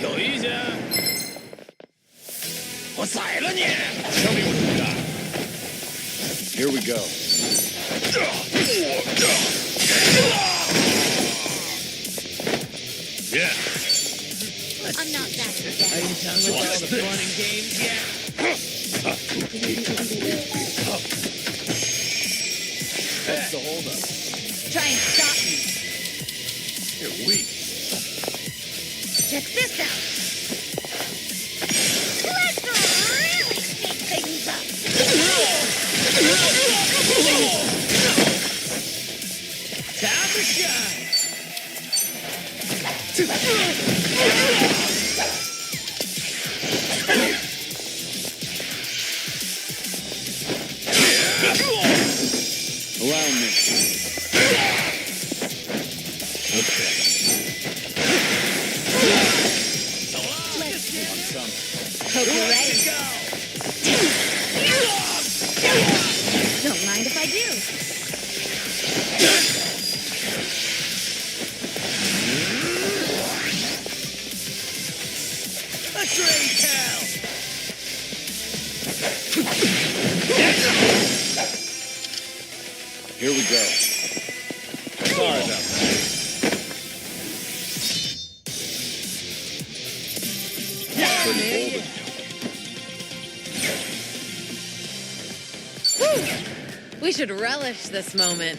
有意见？我宰了你！ Tell me what you got. Here we go. Yeah. I'm not that Are bad. you done with all the fun and games yet? What's the holdup? Try and stop me. You're weak. Check this out. Let's really shake things up. Time to shine! Allow me. Okay. Hope you're ready. Don't mind if I do. A trade cow! Here we go. Sorry about that. Pretty bold of you. We should relish this moment.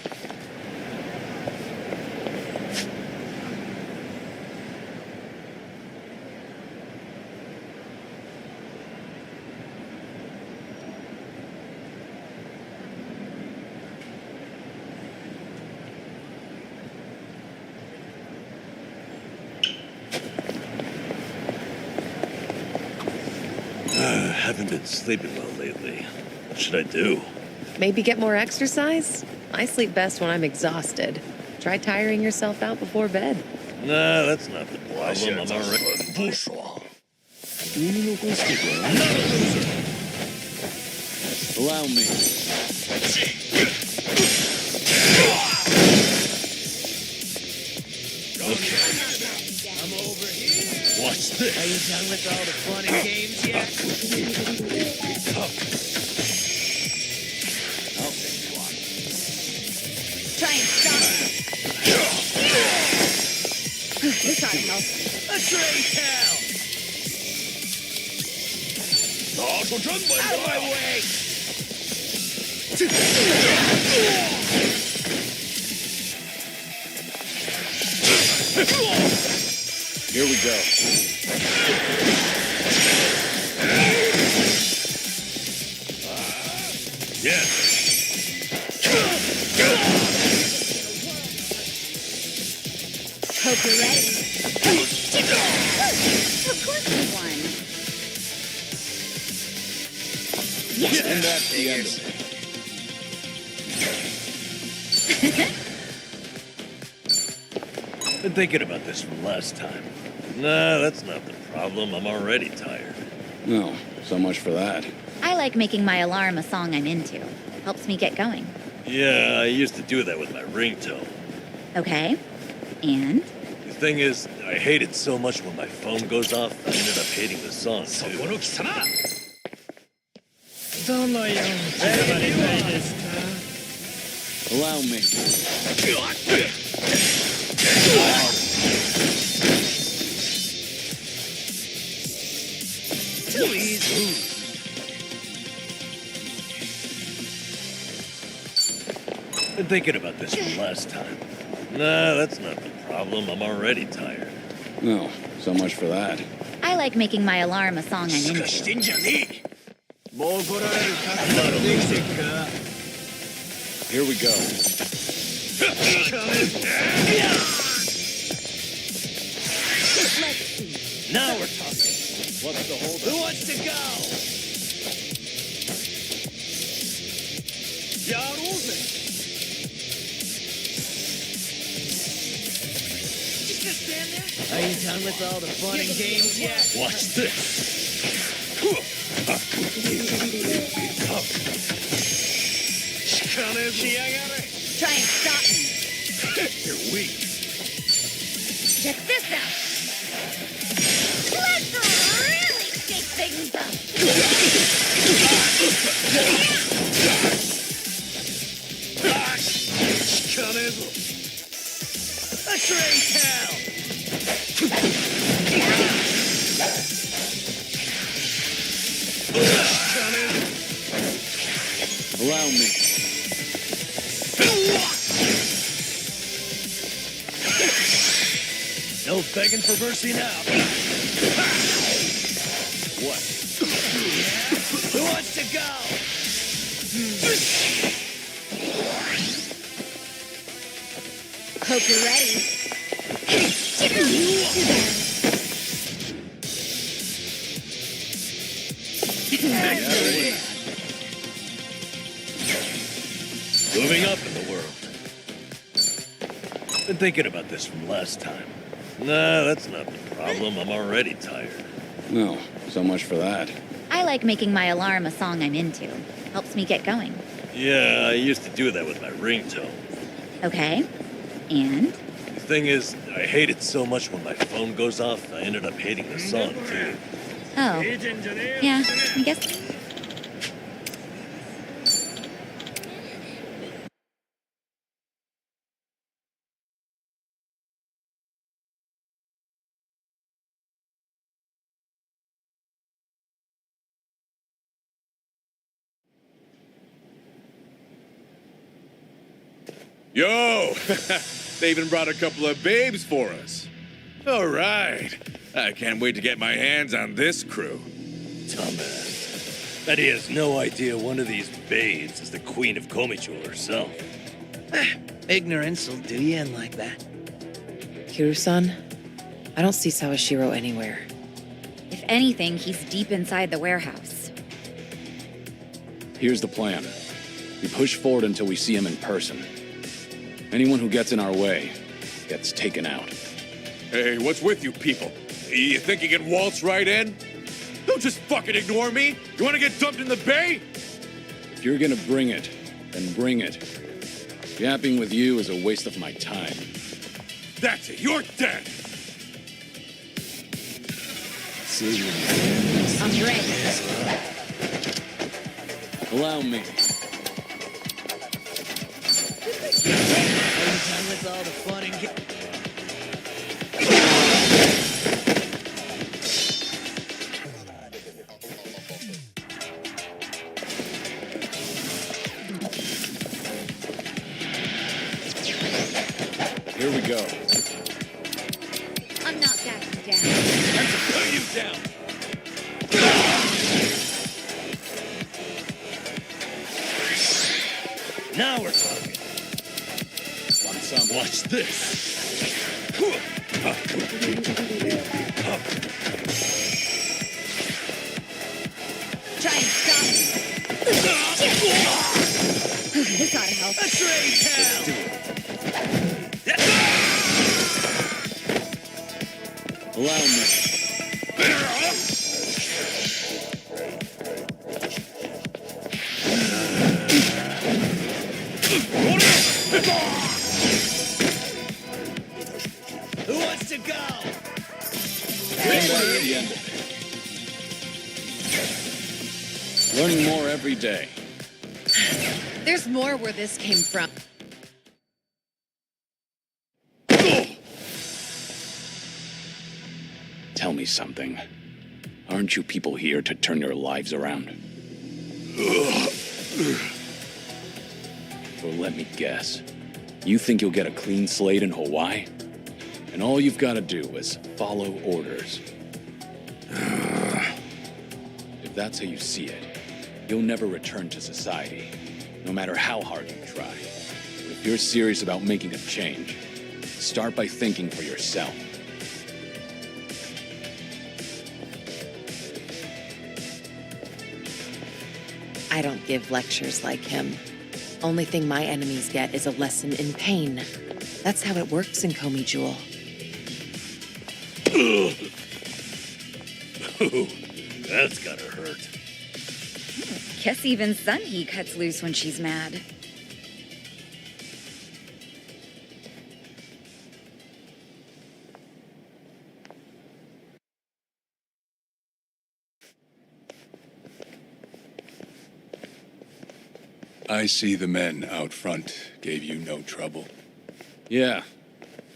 Haven't been sleeping well lately. What should I do? Maybe get more exercise? I sleep best when I'm exhausted. Try tiring yourself out before bed. Nah, that's not the problem. I'm already. Allow me. I'm over here! Watch this. Are you done with all the fun and games yet? I'll take you on. Try and stop me. This ought to help. A trade cow! Out of my way! Here we go. Yeah. Hope you're ready. Of course you won. Yes. And that's the end of it. Been thinking about this from last time. Nah, that's not the problem. I'm already tired. No, so much for that. I like making my alarm a song I'm into. Helps me get going. Yeah, I used to do that with my ringtone. Okay. And? The thing is, I hate it so much when my phone goes off, I ended up hating the song too. どのように刻まれたいですか Allow me. Been thinking about this from last time. Nah, that's not the problem. I'm already tired. No, so much for that. I like making my alarm a song I'm しか into. してんじゃねえもう怒られる覚悟はできてっか Here we go. Let's see. Now we're talking. What's the holdup? Who wants to go? やろうぜ Just gonna stand there? Are you done with all the fun and games yet? Watch this. Try and stop me. You're weak. Check this out. Let's really shake things up. Allow me. No begging for mercy now. What? Who wants to go? Hope you're ready. Moving up in the world. Been thinking about this from last time. Nah, that's not the problem. I'm already tired. No, so much for that. I like making my alarm a song I'm into. Helps me get going. Yeah, I used to do that with my ringtone. Okay. And? The thing is, I hate it so much when my phone goes off, I ended up hating the song, too. Oh. Yeah, I guess. Yo! They even brought a couple of babes for us. All right. I can't wait to get my hands on this crew. Dumbass. Bet he has no idea one of these babes is the queen of Komichul herself. Ignorance will do you in like that. Kiru-san, I don't see Sawashiro anywhere. If anything, he's deep inside the warehouse. Here's the plan. We push forward until we see him in person. Anyone who gets in our way gets taken out. Hey, what's with you people? You think you can waltz right in? Don't just fucking ignore me. You want to get dumped in the bay? If you're gonna bring it, then bring it. Yapping with you is a waste of my time. That's it. You're dead. I'm ready. Allow me. Done with all the fun and Here we go. I'm not backing down. Put you down. Now we're talking. Want some? Watch this. Try and stop me. This ought to help. Allow me. who wants to go? And that's the end of it. Learning more every day. There's more where this came from. Tell me something. Aren't you people here to turn your lives around? Well, let me guess. You think you'll get a clean slate in Hawaii? And all you've got to do is follow orders. If that's how you see it, you'll never return to society, no matter how hard you try. If you're serious about making a change, start by thinking for yourself. I don't give lectures like him. Only thing my enemies get is a lesson in pain. That's how it works in Komi-Jewel. Ooh, that's gotta hurt. Guess even Sunhee cuts loose when she's mad. I see the men out front gave you no trouble. Yeah,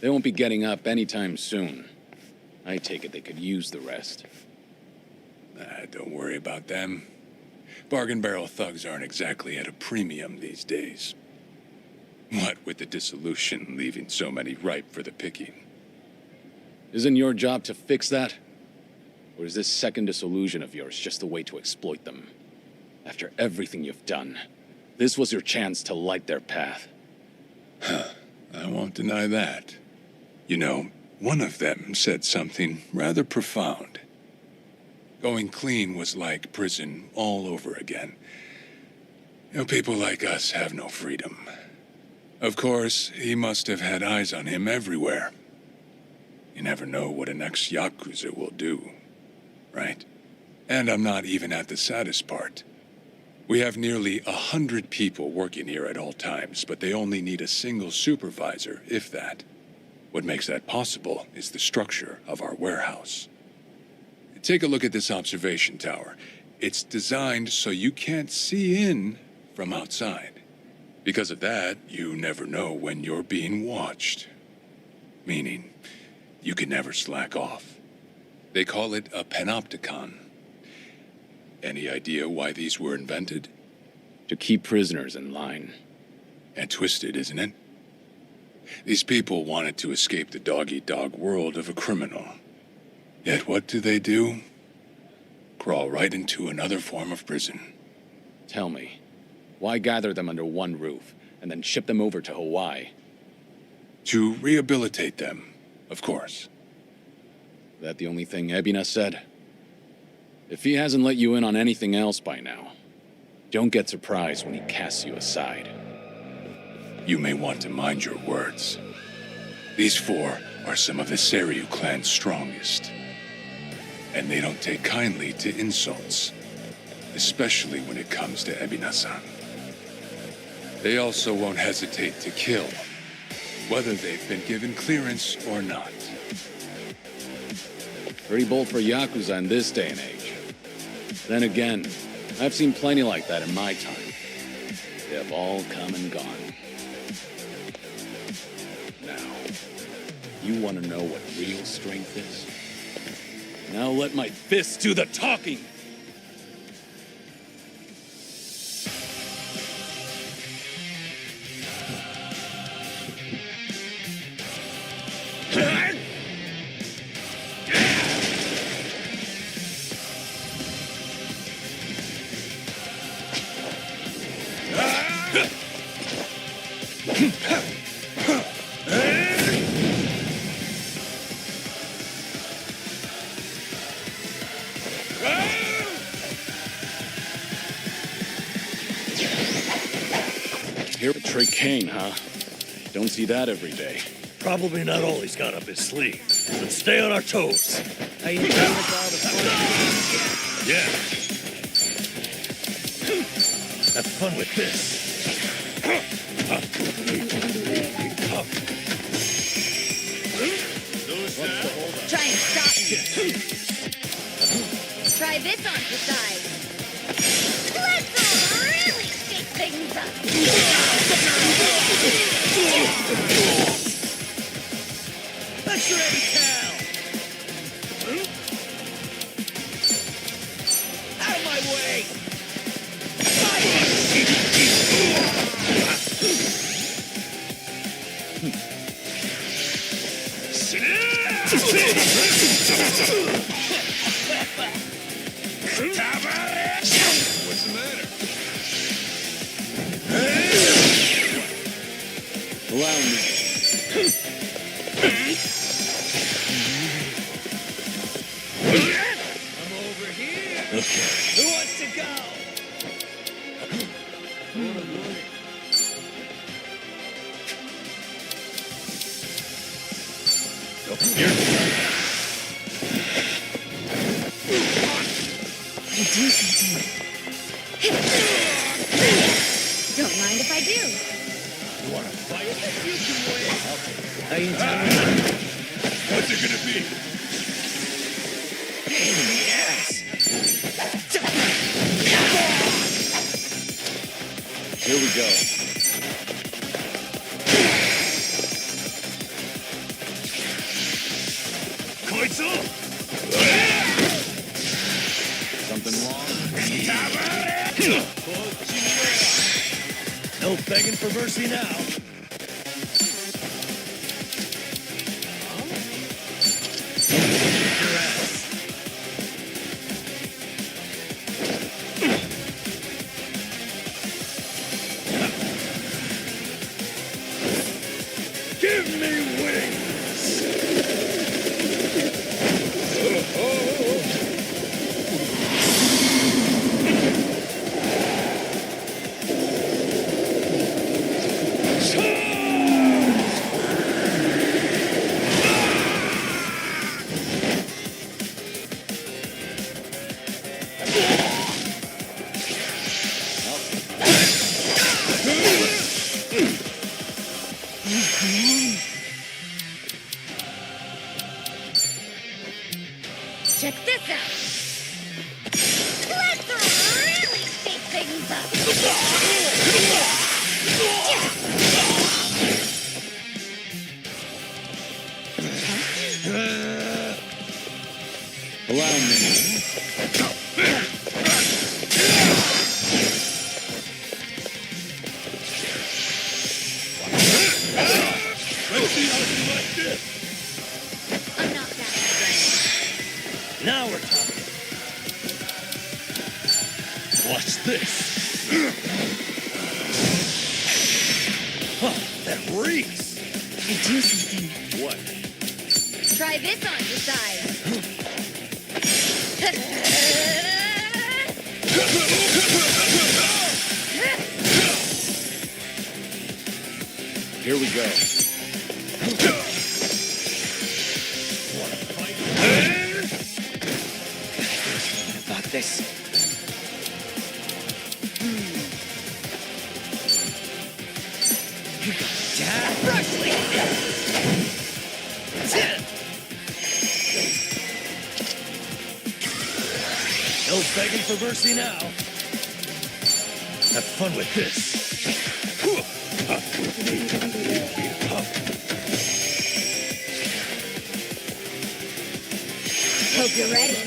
they won't be getting up anytime soon. I take it they could use the rest. Don't worry about them. Bargain barrel thugs aren't exactly at a premium these days. What with the dissolution leaving so many ripe for the picking. Isn't your job to fix that? Or is this second disillusion of yours just a way to exploit them? After everything you've done, this was your chance to light their path. I won't deny that. You know, one of them said something rather profound. Going clean was like prison all over again. You know, people like us have no freedom. Of course, he must have had eyes on him everywhere. You never know what an ex-Yakuza will do, right? And I'm not even at the saddest part. We have nearly 100 people working here at all times, but they only need a single supervisor, if that. What makes that possible is the structure of our warehouse. Take a look at this observation tower. It's designed so you can't see in from outside. Because of that, you never know when you're being watched. Meaning, you can never slack off. They call it a panopticon. Any idea why these were invented? To keep prisoners in line. And twisted, isn't it? These people wanted to escape the dog-eat-dog world of a criminal. Yet what do? Crawl right into another form of prison. Tell me, why gather them under one roof and then ship them over to Hawaii? To rehabilitate them, of course. That the only thing Ebina said? If he hasn't let you in on anything else by now, don't get surprised when he casts you aside. You may want to mind your words. These four are some of the Seiryu clan's strongest. And they don't take kindly to insults, especially when it comes to Ebina-san. They also won't hesitate to kill, whether they've been given clearance or not. Pretty bold for Yakuza in this day and age. Then again, I've seen plenty like that in my time. They have all come and gone. Now, you want to know what real strength is? Now let my fists do the talking! Here at Trey Kane, huh? Don't see that every day. Probably not all he's got up his sleeve. But stay on our toes. How you doing with all the fun? Yeah. Have fun with this. Try and stop me. Try this on the side. Let's really shake things up. Let's ready, pal! Out of my way! What's the matter? Allow me. I'm over here! Who wants to go? You do something. Don't mind if I do. You wanna fight? You can win. How you doing? What's it gonna be? Yes. Here we go. Something wrong? No begging for mercy now. Your ass. Give me wings! Check this out. Let's really shake things up. Allow me. Let's see how you like this! I'm not that bad. Now we're talking. Watch this. Huh, that reeks. I do something. What? Try this on your side. Here we go. About this. No begging for mercy now. Have fun with this. Hope you're ready.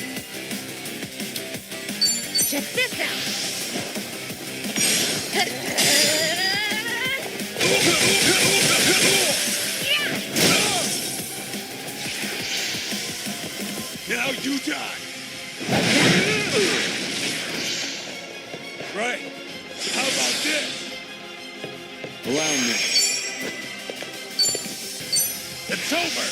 Check this out. Now you die! Right. How about this? Allow me. It's over!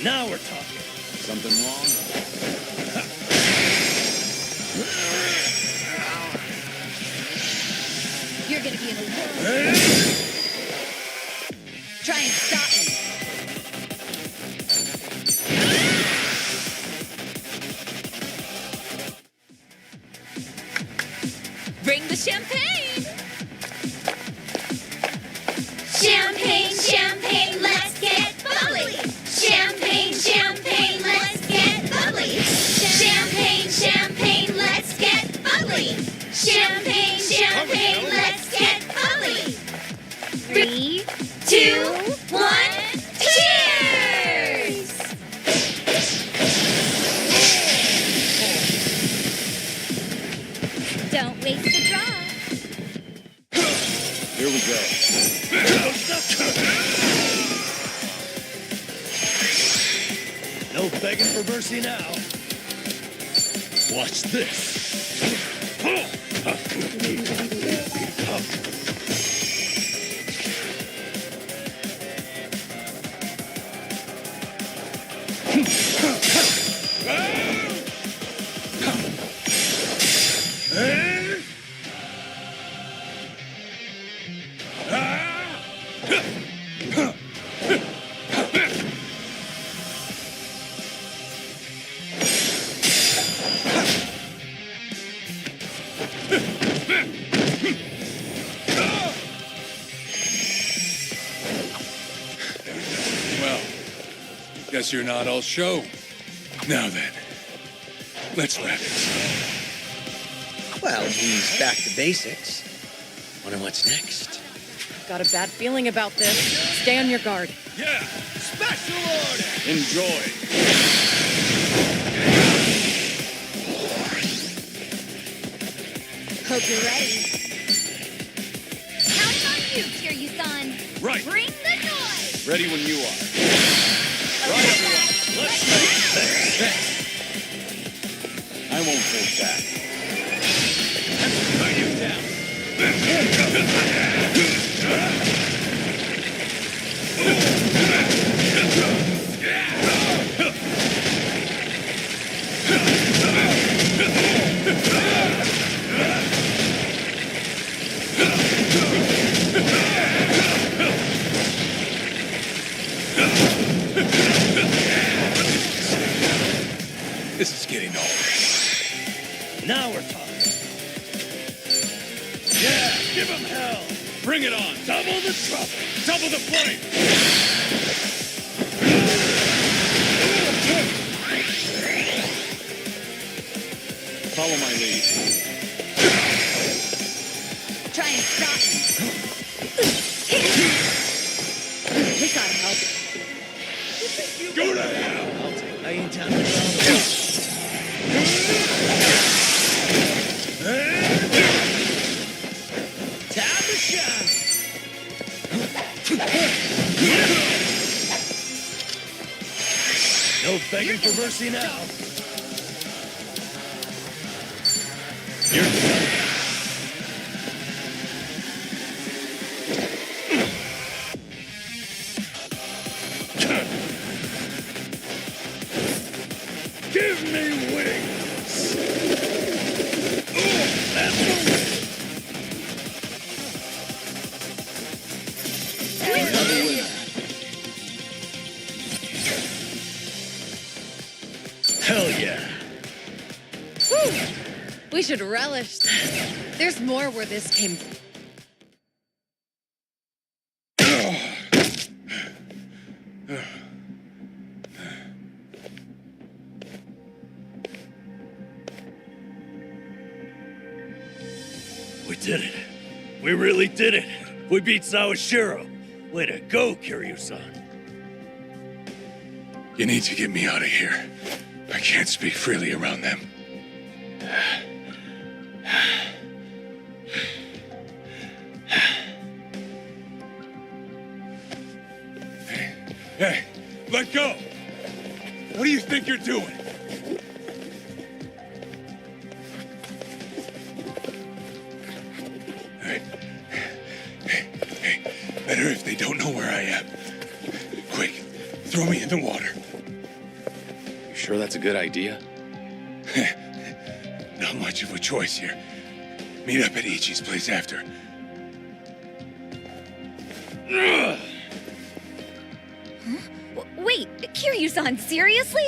Now we're talking. Something wrong? You're gonna be in a whirl. Try and stop me. Bring the champagne! Champagne, champagne, let's get bubbly! Champagne, champagne, let's get bubbly! Champagne, champagne, let's get bubbly! Champagne, champagne, let's get bubbly! 3, 2, 1, cheers! Don't waste a drop. Here we go. No begging for mercy now. Watch this. guess you're not all show. Now then, let's wrap this up. Well, he's back to basics. Wonder what's next. Got a bad feeling about this. Stay on your guard. Yeah! Special order! Enjoy! Hope you're ready. Counting on you, Kiryu-san. Right! Bring the noise. Ready when you are. Right, everyone. Let's make this. I won't hold back. Cut you down! This is getting old. Now we're talking. Yeah, give him hell. Bring it on! Double the trouble. Double the flame! Follow my lead. Try and stop me. We gotta help. Go to hell! I ain't time to go. Time to shine. No begging for mercy now. You're done. Give me wings. That's the Another winner. hell yeah. Whew. We should relish this. There's more where this came from. We did it. We really did it. We beat Sawashiro. Way to go, Kiryu-san. You need to get me out of here. I can't speak freely around them. Hey, let go! What do you think you're doing? Hey, better if they don't know where I am. Quick, throw me in the water. You sure that's a good idea? Not much of a choice here. Meet up at Ichi's place after. Wait, Kiryu-san, seriously?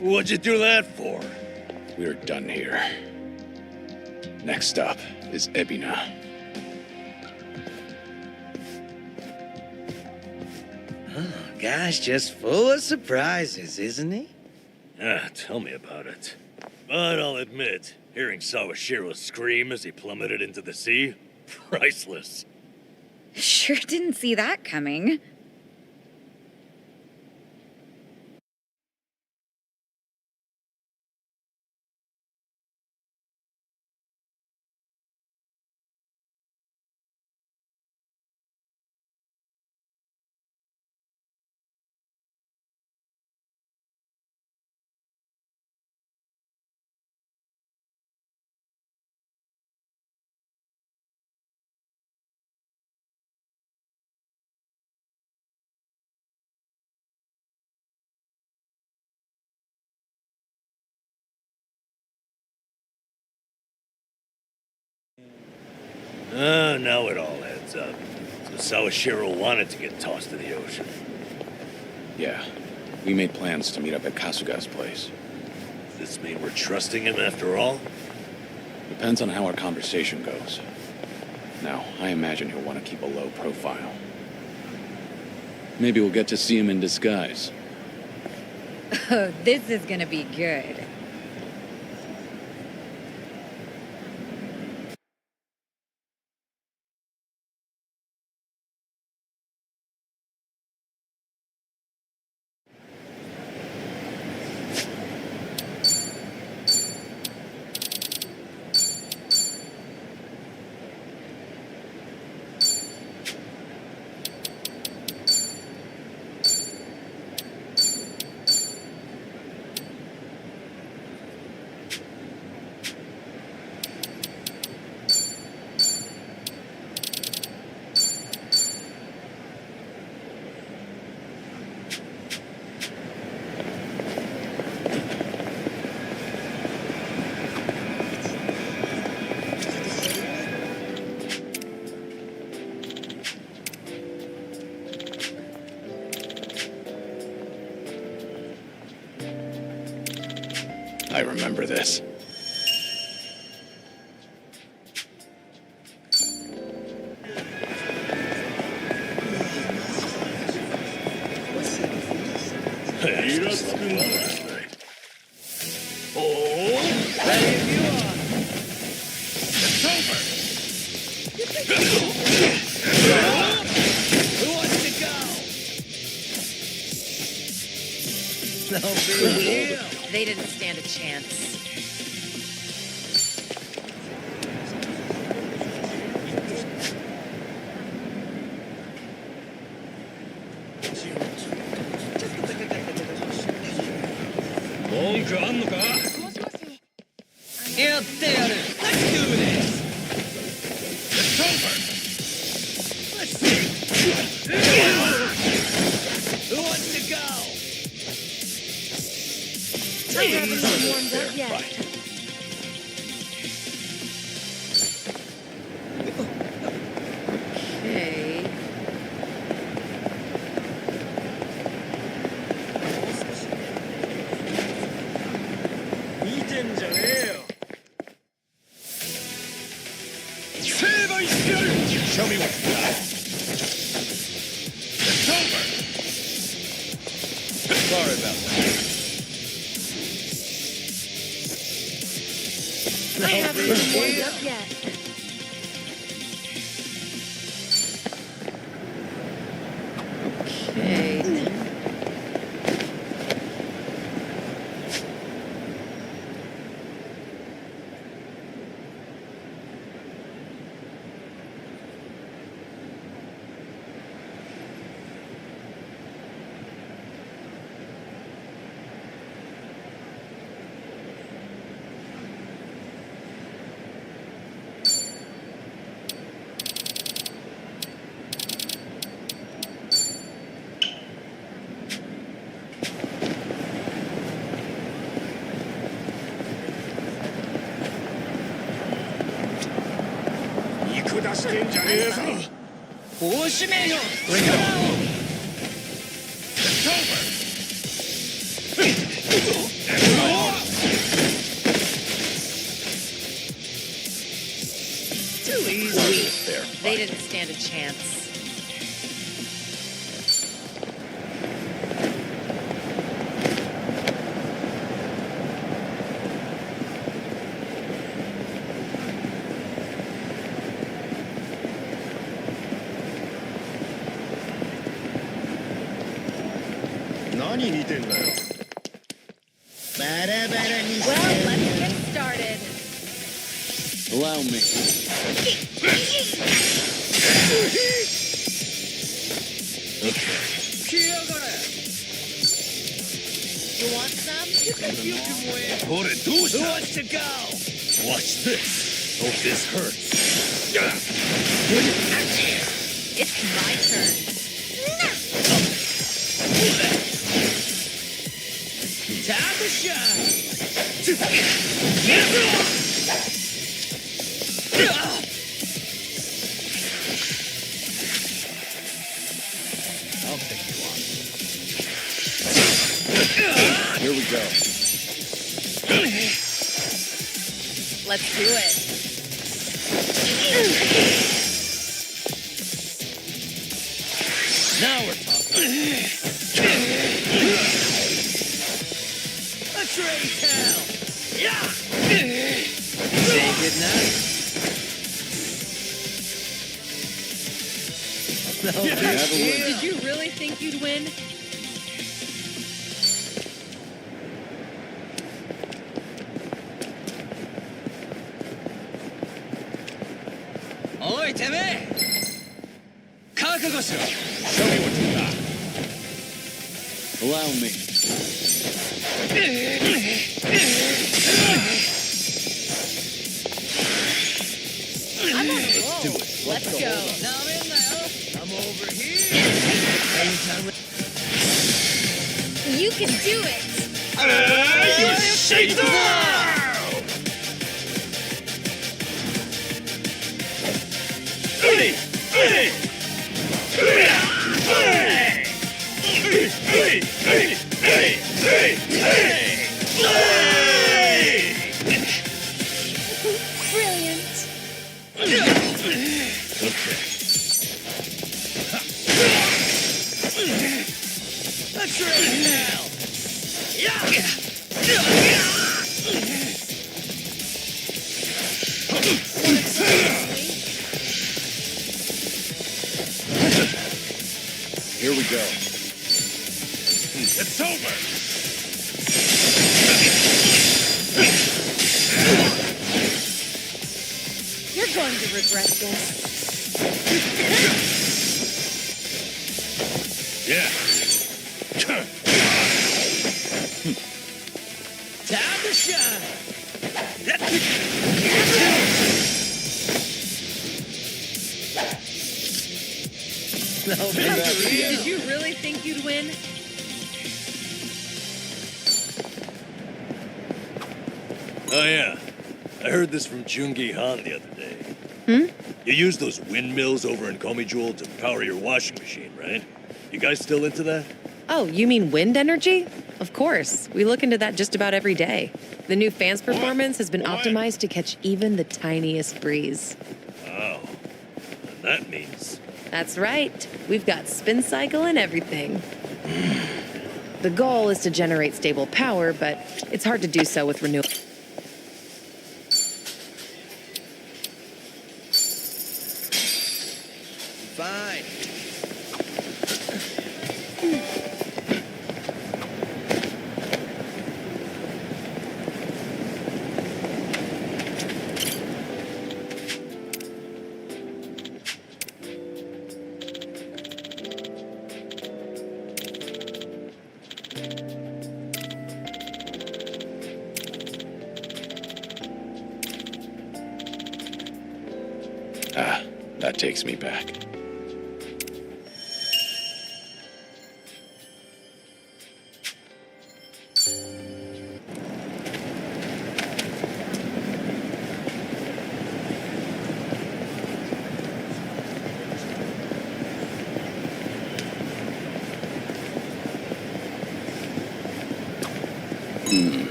What'd you do that for? We're done here. Next up is Ebina. Guy's just full of surprises, isn't he? Tell me about it. But I'll admit, hearing Sawashiro scream as he plummeted into the sea, priceless. Sure didn't see that coming. Now it all adds up. So Sawashiro wanted to get tossed to the ocean. Yeah, we made plans to meet up at Kasuga's place. Does this mean we're trusting him after all? Depends on how our conversation goes. Now, I imagine he'll want to keep a low profile. Maybe we'll get to see him in disguise. Oh, this is gonna be good. I remember this. They didn't stand a chance. I haven't been warmed up yet. Okay. Show me what you got. It's over. Sorry about that. I haven't been warmed up yet. Okay. They didn't stand a chance. Well, let's get started. Allow me. You want some? Who wants to go? Watch this. Hope this hurts. It's my turn. Time to shine. I'll take you on. Here we go. Let's do it. Now we're talking. Let's raise hell. Yeah. Say goodnight. No big deal. Did you really think you'd win? Oi, てめえ。覚悟しろ。 Show me what you got. Allow me. I'm on a roll. Let's go. Now I'm in now. I'm over here. You can do it. You shake the world. Brilliant. Let's raise hell. Here we go. It's over. You're going to regret this. Yeah. Time to shine. No big deal. Did you really think you'd win? Oh, yeah. I heard this from Jungi Han the other day. You use those windmills over in Komijul to power your washing machine, right? You guys still into that? Oh, you mean wind energy? Of course. We look into that just about every day. The new fan's performance has been optimized to catch even the tiniest breeze. Wow. And that means... That's right. We've got spin cycle and everything. The goal is to generate stable power, but it's hard to do so with renewable. Fine. Ah, that takes me back.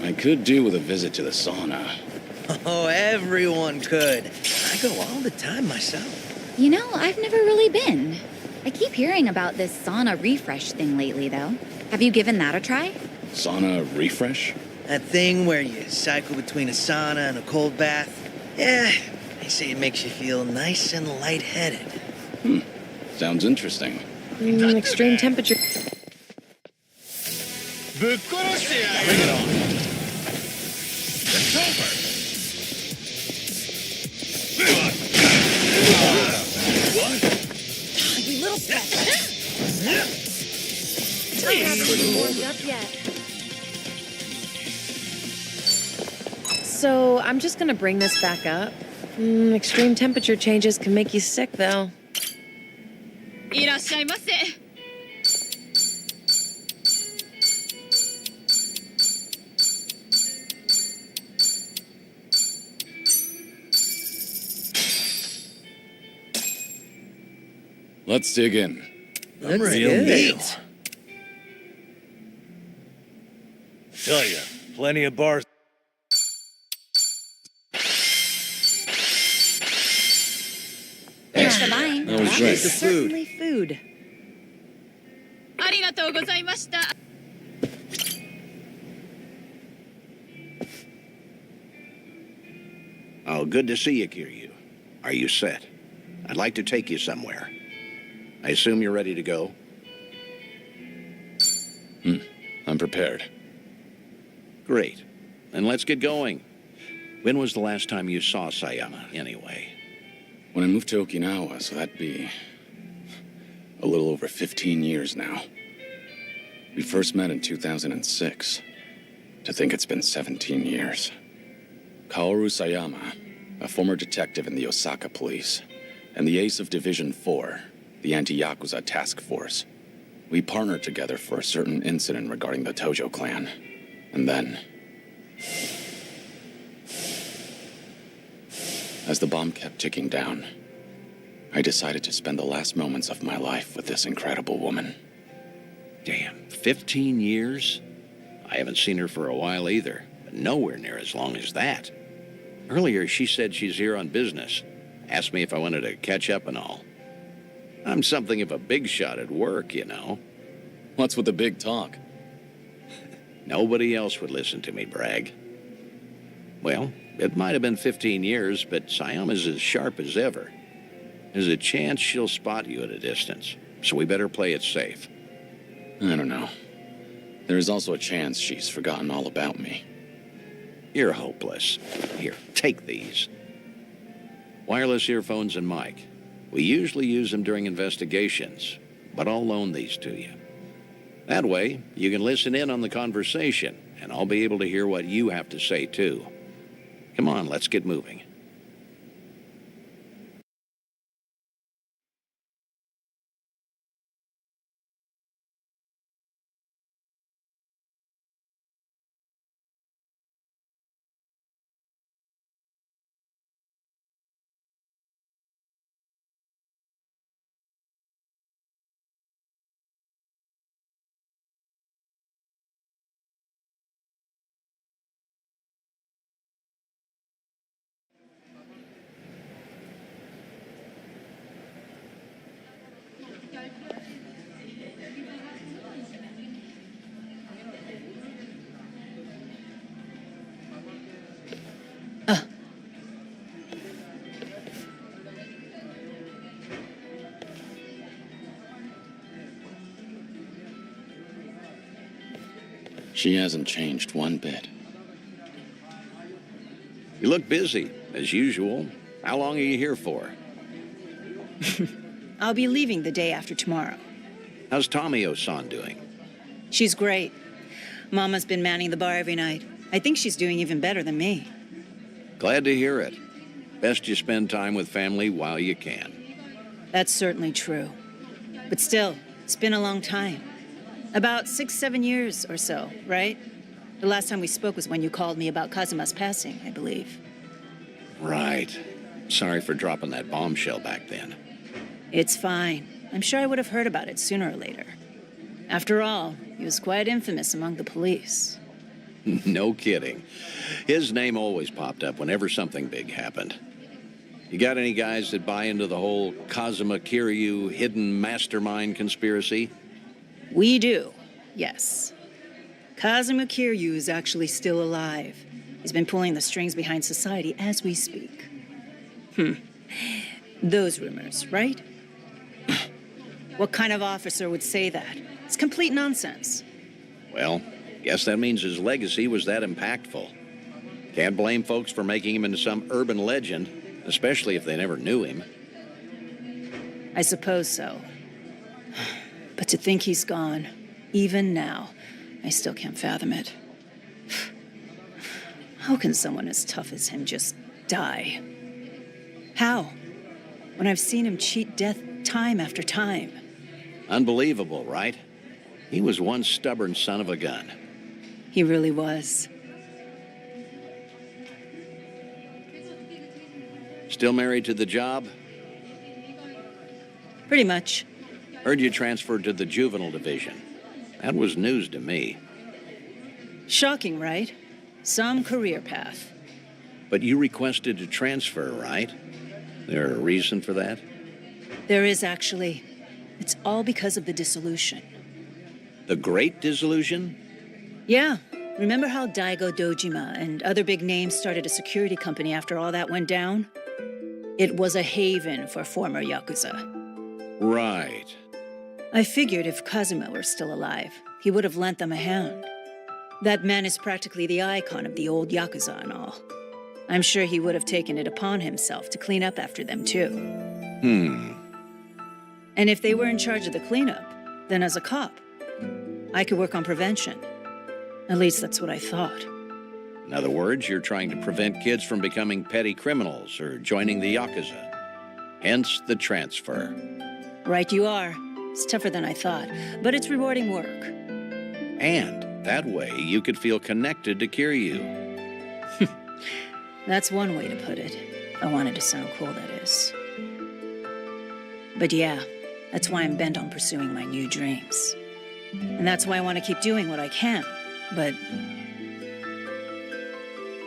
I could do with a visit to the sauna. Oh, everyone could. I go all the time myself. You know, I've never really been. I keep hearing about this sauna refresh thing lately, though. Have you given that a try? Sauna refresh? That thing where you cycle between a sauna and a cold bath. Yeah, they say it makes you feel nice and lightheaded. Sounds interesting. Extreme temperature. Bring it on. It's over. You little pest. I'm not fully warmed up yet. So I'm just gonna bring this back up. Extreme temperature changes can make you sick, though. いらっしゃいませ。Let's dig in. I'm ready Real to deal. eat. Tell ya, plenty of bars. Thanks for buying. That was That great. was certainly food. ございました。Oh, good to see you, Kiryu. Are you set? I'd like to take you somewhere. I assume you're ready to go? I'm prepared. Great. Then let's get going. When was the last time you saw Sayama, anyway? When I moved to Okinawa, so that'd be a little over 15 years now. We first met in 2006. To think it's been 17 years. Kaoru Sayama, a former detective in the Osaka police, and the ace of Division 4, the anti-Yakuza task force. We partnered together for a certain incident regarding the Tojo clan. And then, as the bomb kept ticking down, I decided to spend the last moments of my life with this incredible woman. Damn, 15 years? I haven't seen her for a while either, but nowhere near as long as that. Earlier, she said she's here on business. Asked me if I wanted to catch up and all. I'm something of a big shot at work, you know. What's with the big talk? Nobody else would listen to me brag. Well, it might have been 15 years, but Sayama's as sharp as ever. There's a chance she'll spot you at a distance, so we better play it safe. I don't know. There is also a chance she's forgotten all about me. You're hopeless. Here, take these. Wireless earphones and mic. We usually use them during investigations, but I'll loan these to you. That way, you can listen in on the conversation, and I'll be able to hear what you have to say, too. Come on, let's get moving. She hasn't changed one bit. You look busy, as usual. How long are you here for? I'll be leaving the day after tomorrow. How's Tomio-san doing? She's great. Mama's been manning the bar every night. I think she's doing even better than me. Glad to hear it. Best you spend time with family while you can. That's certainly true. But still, it's been a long time. About 6-7 years or so, right? The last time we spoke was when you called me about Kazuma's passing, I believe. Right. Sorry for dropping that bombshell back then. It's fine. I'm sure I would have heard about it sooner or later. After all, he was quite infamous among the police. No kidding. His name always popped up whenever something big happened. You got any guys that buy into the whole Kazuma Kiryu hidden mastermind conspiracy? We do, yes. Kazuma Kiryu is actually still alive. He's been pulling the strings behind society as we speak. Those rumors, right? What kind of officer would say that? It's complete nonsense. Well, guess that means his legacy was that impactful. Can't blame folks for making him into some urban legend, especially if they never knew him. I suppose so. But to think he's gone, even now, I still can't fathom it. How can someone as tough as him just die? How? When I've seen him cheat death time after time. Unbelievable, right? He was one stubborn son of a gun. He really was. Still married to the job? Pretty much. Heard you transferred to the juvenile division. That was news to me. Shocking, right? Some career path. But you requested to transfer, right? There a reason for that? There is, actually. It's all because of the dissolution. The Great Disillusion? Yeah. Remember how Daigo Dojima and other big names started a security company after all that went down? It was a haven for former Yakuza. Right. I figured if Kazuma were still alive, he would have lent them a hand. That man is practically the icon of the old Yakuza and all. I'm sure he would have taken it upon himself to clean up after them, too. And if they were in charge of the cleanup, then as a cop, I could work on prevention. At least that's what I thought. In other words, you're trying to prevent kids from becoming petty criminals or joining the Yakuza. Hence the transfer. Right you are. It's tougher than I thought, but it's rewarding work. And that way you could feel connected to Kiryu. That's one way to put it. I wanted to sound cool, that is. But yeah, that's why I'm bent on pursuing my new dreams. And that's why I want to keep doing what I can. But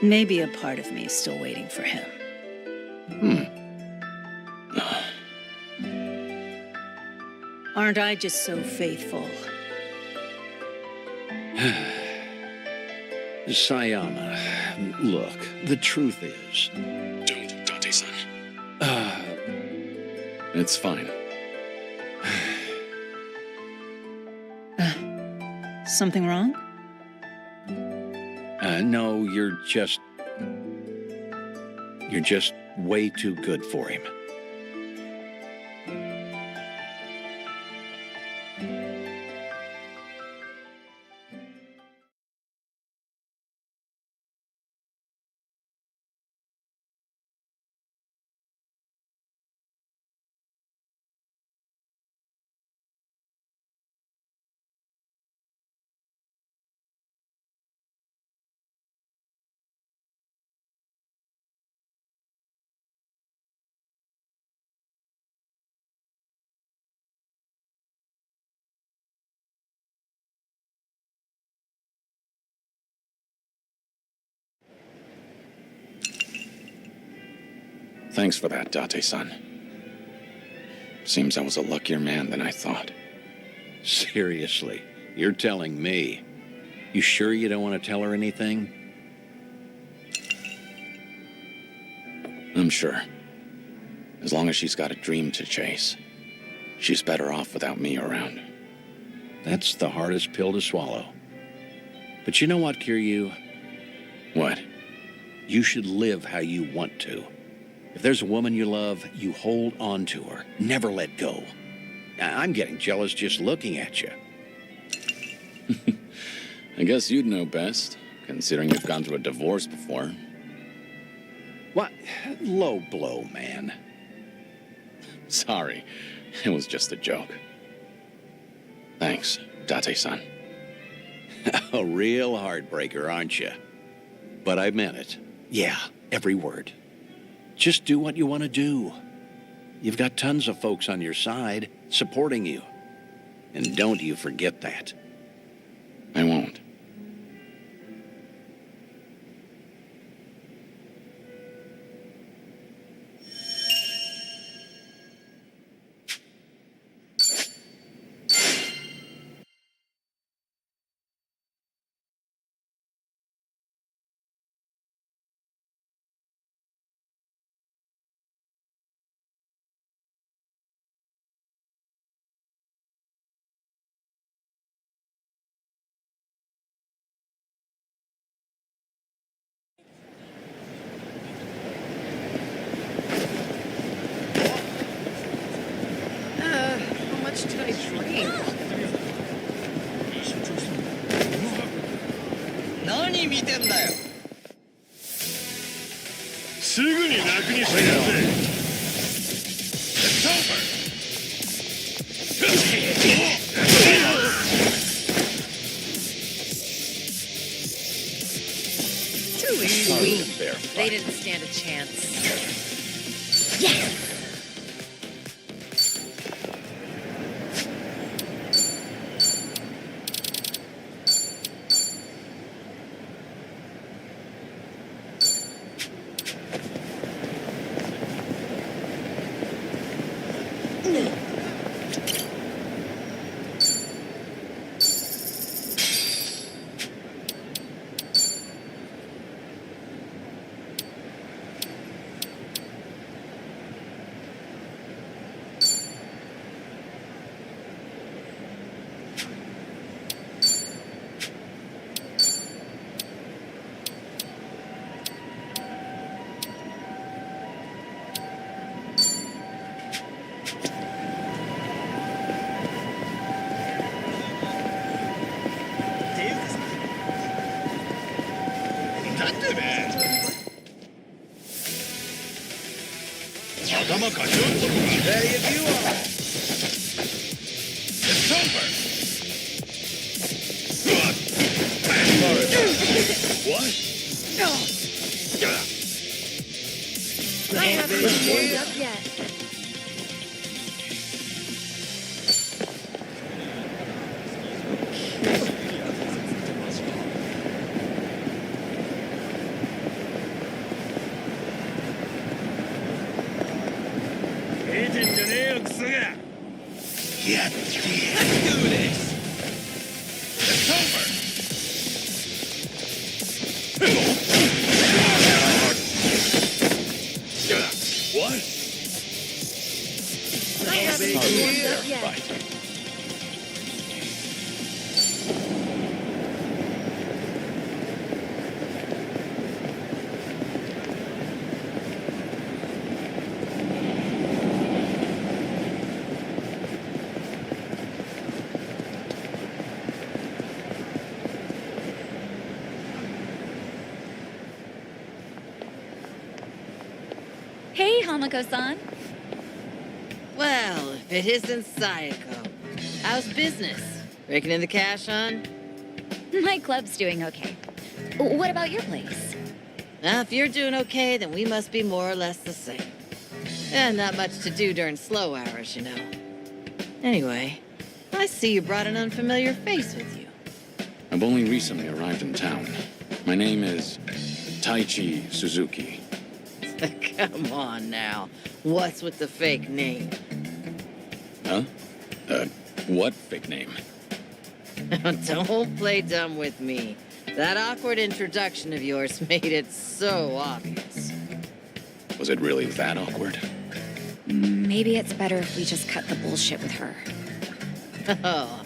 maybe a part of me is still waiting for him. Aren't I just so faithful? Sayama, look, the truth is... Don't, Date-san. It's fine. Something wrong? No, you're just way too good for him. Thanks for that, Date-san. Seems I was a luckier man than I thought. Seriously, you're telling me. You sure you don't want to tell her anything? I'm sure. As long as she's got a dream to chase, she's better off without me around. That's the hardest pill to swallow. But you know what, Kiryu? What? You should live how you want to. If there's a woman you love, you hold on to her. Never let go. I'm getting jealous just looking at you. I guess you'd know best, considering you've gone through a divorce before. What? Low blow, man. Sorry, it was just a joke. Thanks, Date-san. A real heartbreaker, aren't you? But I meant it. Yeah, every word. Just do what you want to do. You've got tons of folks on your side, supporting you. And don't you forget that. I won't. How much did I drink? 何見てんだよ。すぐに楽にしてやるぜ。Too easy. They didn't stand a chance. Yes! Ready if you are. It's over! I haven't warmed up yet. Let's do this! It's over! What? I haven't warmed up yet. Fight. Hey, Hamako-san. Well, if it isn't Sayako. How's business? Raking in the cash, hon? My club's doing okay. What about your place? Now, if you're doing okay, then we must be more or less the same. And not much to do during slow hours, you know. Anyway, I see you brought an unfamiliar face with you. I've only recently arrived in town. My name is Taichi Suzuki. Come on now. What's with the fake name? Huh? What fake name? Don't play dumb with me. That awkward introduction of yours made it so obvious. Was it really that awkward? Maybe it's better if we just cut the bullshit with her. Oh,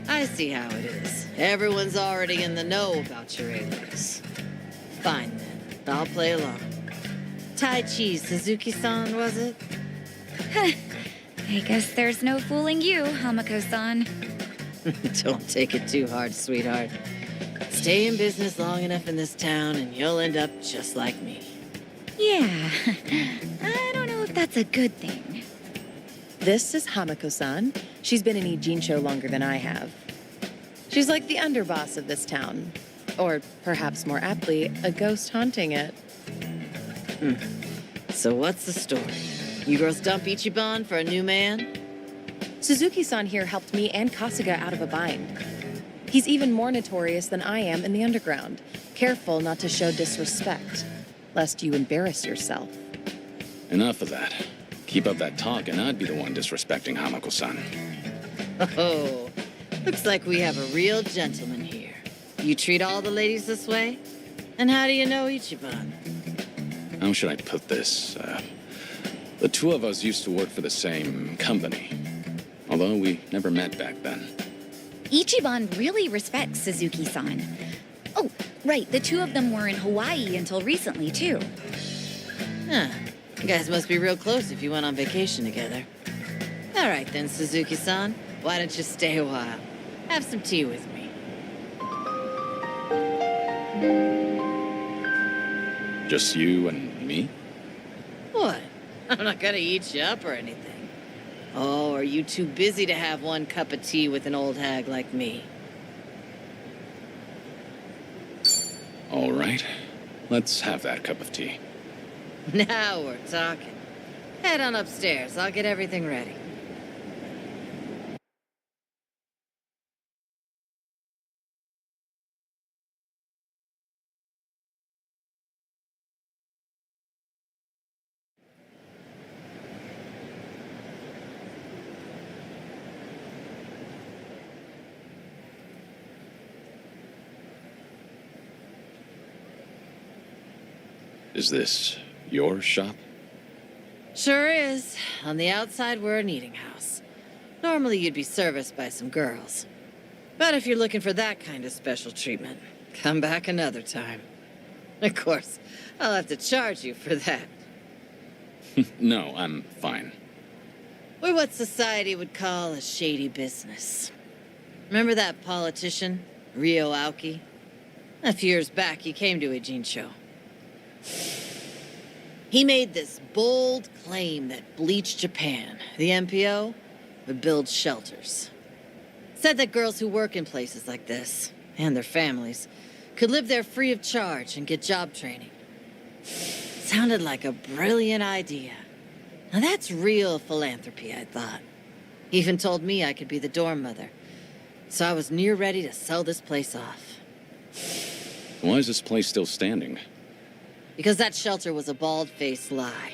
I see how it is. Everyone's already in the know about your alias. Fine then. I'll play along. Taichi Suzuki-san, was it? I guess there's no fooling you, Hamako-san. Don't take it too hard, sweetheart. Stay in business long enough in this town and you'll end up just like me. Yeah, I don't know if that's a good thing. This is Hamako-san. She's been in Ijincho longer than I have. She's like the underboss of this town. Or perhaps more aptly, a ghost haunting it. So what's the story? You girls dump Ichiban for a new man? Suzuki-san here helped me and Kasuga out of a bind. He's even more notorious than I am in the underground. Careful not to show disrespect, lest you embarrass yourself. Enough of that. Keep up that talk and I'd be the one disrespecting Hamako-san. Oh, looks like we have a real gentleman here. You treat all the ladies this way? And how do you know Ichiban? How should I put this? The two of us used to work for the same company. Although we never met back then. Ichiban really respects Suzuki-san. Oh, right, the two of them were in Hawaii until recently, too. Huh. You guys must be real close if you went on vacation together. All right then, Suzuki-san. Why don't you stay a while? Have some tea with me. Just you and me? What? I'm not gonna eat you up or anything. Oh, are you too busy to have one cup of tea with an old hag like me? All right. Let's have that cup of tea. Now we're talking. Head on upstairs. I'll get everything ready. Is this your shop? Sure is. On the outside, we're an eating house. Normally, you'd be serviced by some girls. But if you're looking for that kind of special treatment, come back another time. Of course, I'll have to charge you for that. No, I'm fine. We're what society would call a shady business. Remember that politician, Ryo Aoki? A few years back, he came to a Jean show. He made this bold claim that Bleach Japan, the MPO, would build shelters. Said that girls who work in places like this, and their families, could live there free of charge and get job training. Sounded like a brilliant idea. Now that's real philanthropy, I thought. He even told me I could be the dorm mother. So I was near ready to sell this place off. Why is this place still standing? Because that shelter was a bald-faced lie.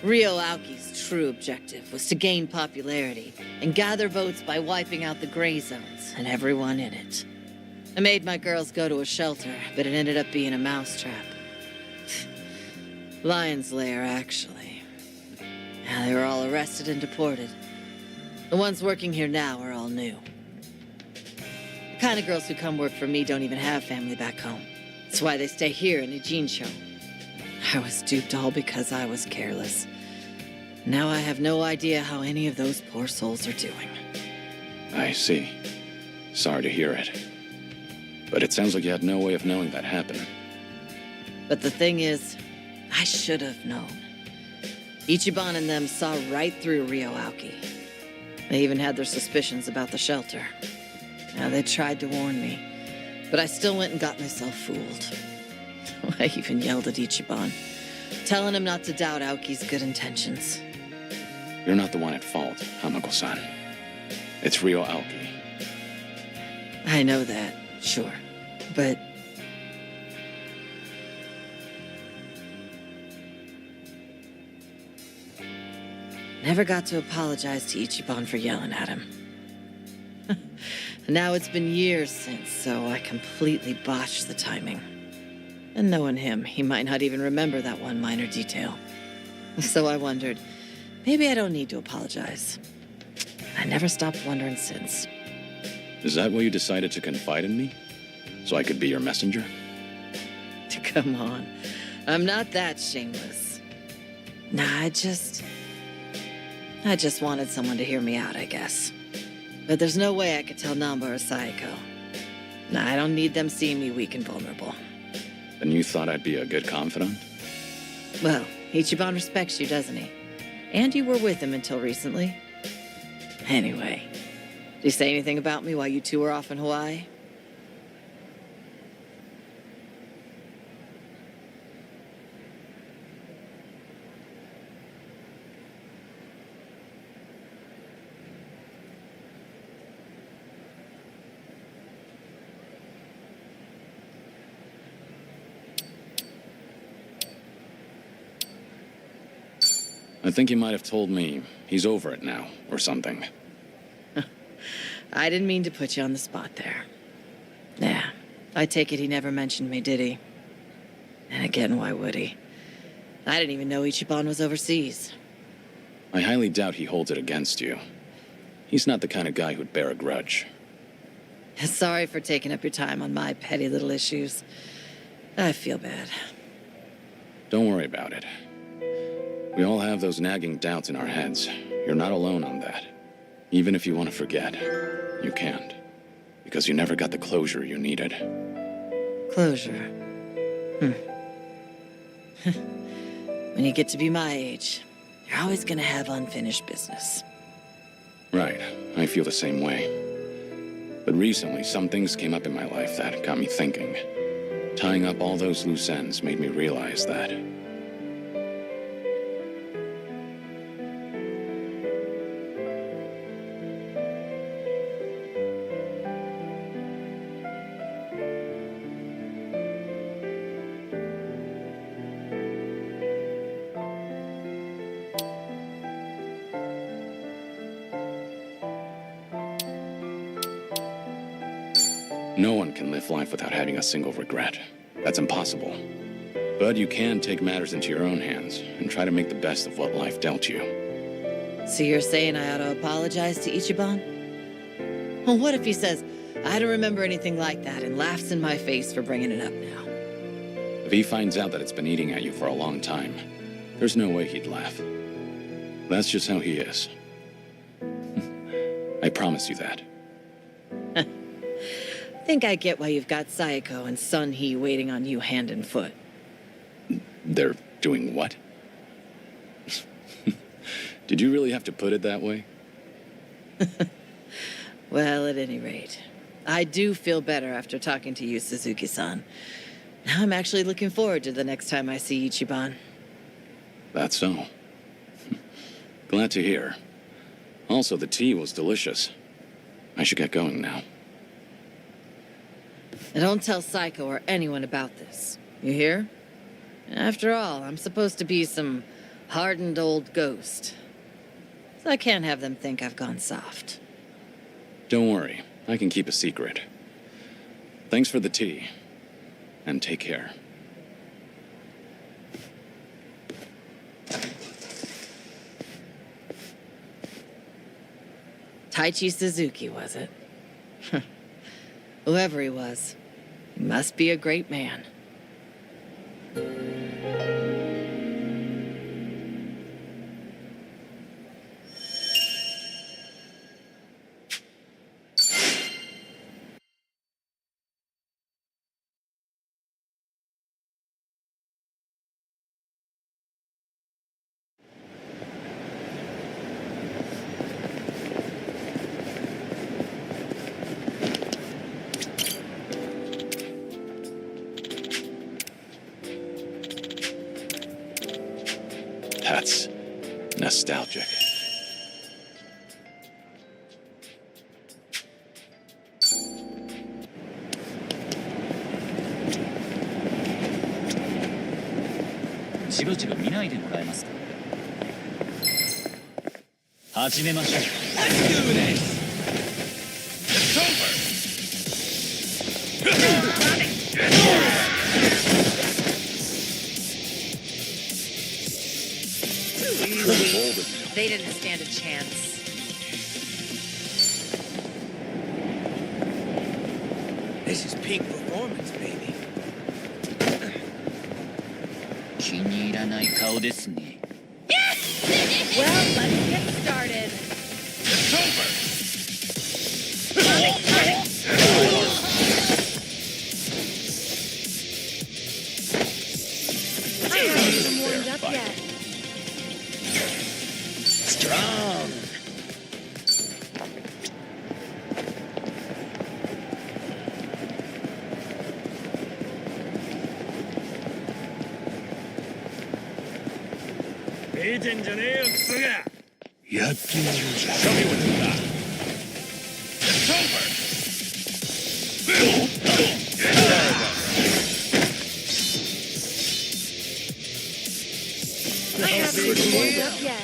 Rio Aoki's true objective was to gain popularity and gather votes by wiping out the gray zones and everyone in it. I made my girls go to a shelter, but it ended up being a mousetrap. Lion's lair, actually. Now, they were all arrested and deported. The ones working here now are all new. The kind of girls who come work for me don't even have family back home. That's why they stay here in a Jean show. I was duped all because I was careless. Now I have no idea how any of those poor souls are doing. I see. Sorry to hear it. But it sounds like you had no way of knowing that happened. But the thing is, I should have known. Ichiban and them saw right through Rio Aoki. They even had their suspicions about the shelter. Now, they tried to warn me, but I still went and got myself fooled. I even yelled at Ichiban, telling him not to doubt Aoki's good intentions. You're not the one at fault, Hamako-san. It's Rio Aoki. I know that, sure, but... Never got to apologize to Ichiban for yelling at him. Now it's been years since, so I completely botched the timing. And knowing him, he might not even remember that one minor detail. So I wondered, maybe I don't need to apologize. I never stopped wondering since. Is that why you decided to confide in me? So I could be your messenger? Come on. I'm not that shameless. Nah, I just wanted someone to hear me out, I guess. But there's no way I could tell Namba or Sayako. Nah, I don't need them seeing me weak and vulnerable. Then you thought I'd be a good confidant? Well, Ichiban respects you, doesn't he? And you were with him until recently. Anyway, did he say anything about me while you two were off in Hawaii? I think he might have told me he's over it now, or something. I didn't mean to put you on the spot there. Yeah, I take it he never mentioned me, did he? And again, why would he? I didn't even know Ichiban was overseas. I highly doubt he holds it against you. He's not the kind of guy who'd bear a grudge. Sorry for taking up your time on my petty little issues. I feel bad. Don't worry about it. We all have those nagging doubts in our heads. You're not alone on that. Even if you want to forget, you can't. Because you never got the closure you needed. Closure? When you get to be my age, you're always gonna have unfinished business. Right, I feel the same way. But recently, some things came up in my life that got me thinking. Tying up all those loose ends made me realize that. No one can live life without having a single regret. That's impossible. But you can take matters into your own hands and try to make the best of what life dealt you. So you're saying I ought to apologize to Ichiban? Well, what if he says, I don't remember anything like that, and laughs in my face for bringing it up now? If he finds out that it's been eating at you for a long time, there's no way he'd laugh. That's just how he is. I promise you that. Think I get why you've got Sayako and Sun Hee waiting on you hand and foot. They're doing what? Did you really have to put it that way? Well, at any rate, I do feel better after talking to you, Suzuki-san. Now I'm actually looking forward to the next time I see Ichiban. That's so. Glad to hear. Also, the tea was delicious. I should get going now. And don't tell Psycho or anyone about this. You hear? After all, I'm supposed to be some hardened old ghost. So I can't have them think I've gone soft. Don't worry. I can keep a secret. Thanks for the tea. And take care. Taichi Suzuki, was it? Whoever he was, he must be a great man. That's nostalgic. They didn't stand a chance. This is peak performance, baby. Well, let's get started. I haven't even warmed up yet. Strong. Show me what you got. I haven't even warmed up yet.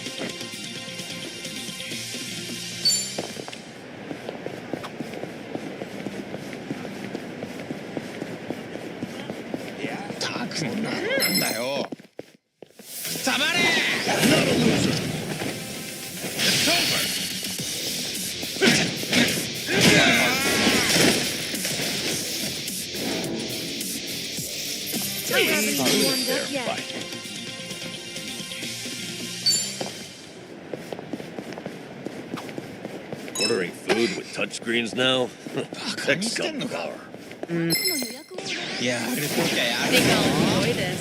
I haven't even warmed up yet. Ordering food with touchscreens now? Text come power. Yeah. I think I'll enjoy this.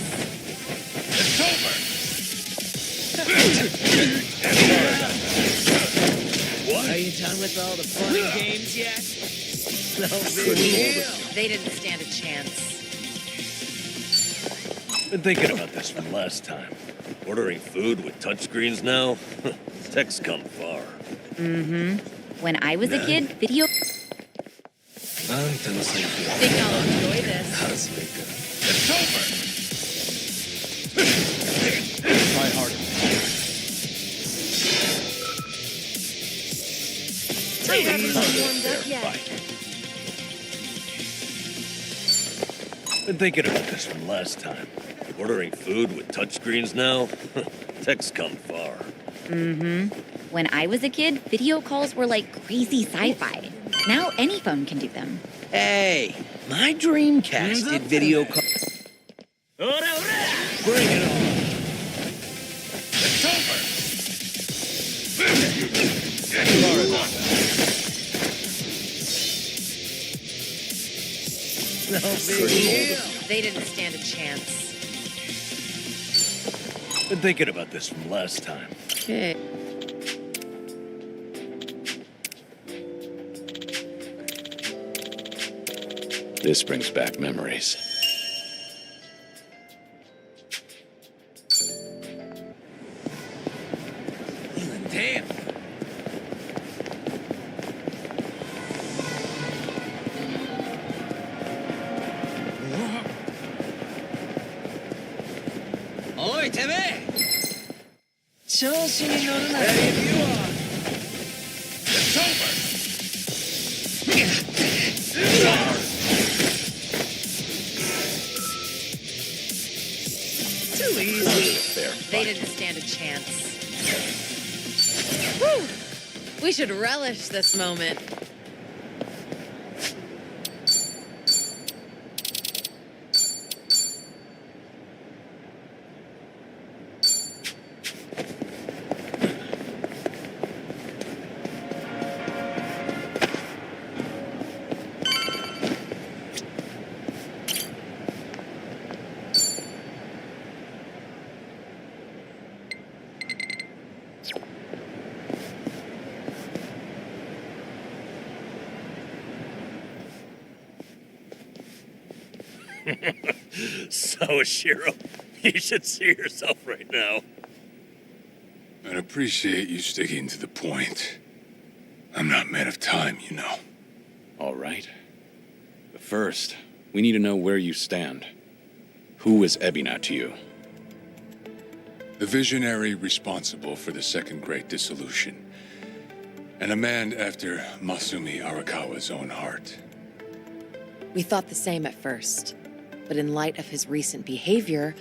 Are you done with all the fun and games yet? No big deal. They didn't stand a chance. Been thinking about this from last time. Ordering food with touchscreens now? Tech's come far. When I was a kid, video. I think I'll enjoy this. Try harder. I haven't even warmed up yet. Been thinking about this from last time. Ordering food with touchscreens now? Tech's come far. When I was a kid, video calls were like crazy sci-fi. Now any phone can do them. Hey, my Dreamcast did video call. Bring it on. They didn't stand a chance. Been thinking about this from last time. Okay. This brings back memories. Damn. Oi, てめえ調子に乗るな。Too easy. They didn't stand a chance. Whew. We should relish this moment. So, Shiro, you should see yourself right now. I'd appreciate you sticking to the point. I'm not made of time, you know. All right. But first, we need to know where you stand. Who is Ebina to you? The visionary responsible for the Second Great Dissolution. And a man after Masumi Arakawa's own heart. We thought the same at first. But in light of his recent behavior,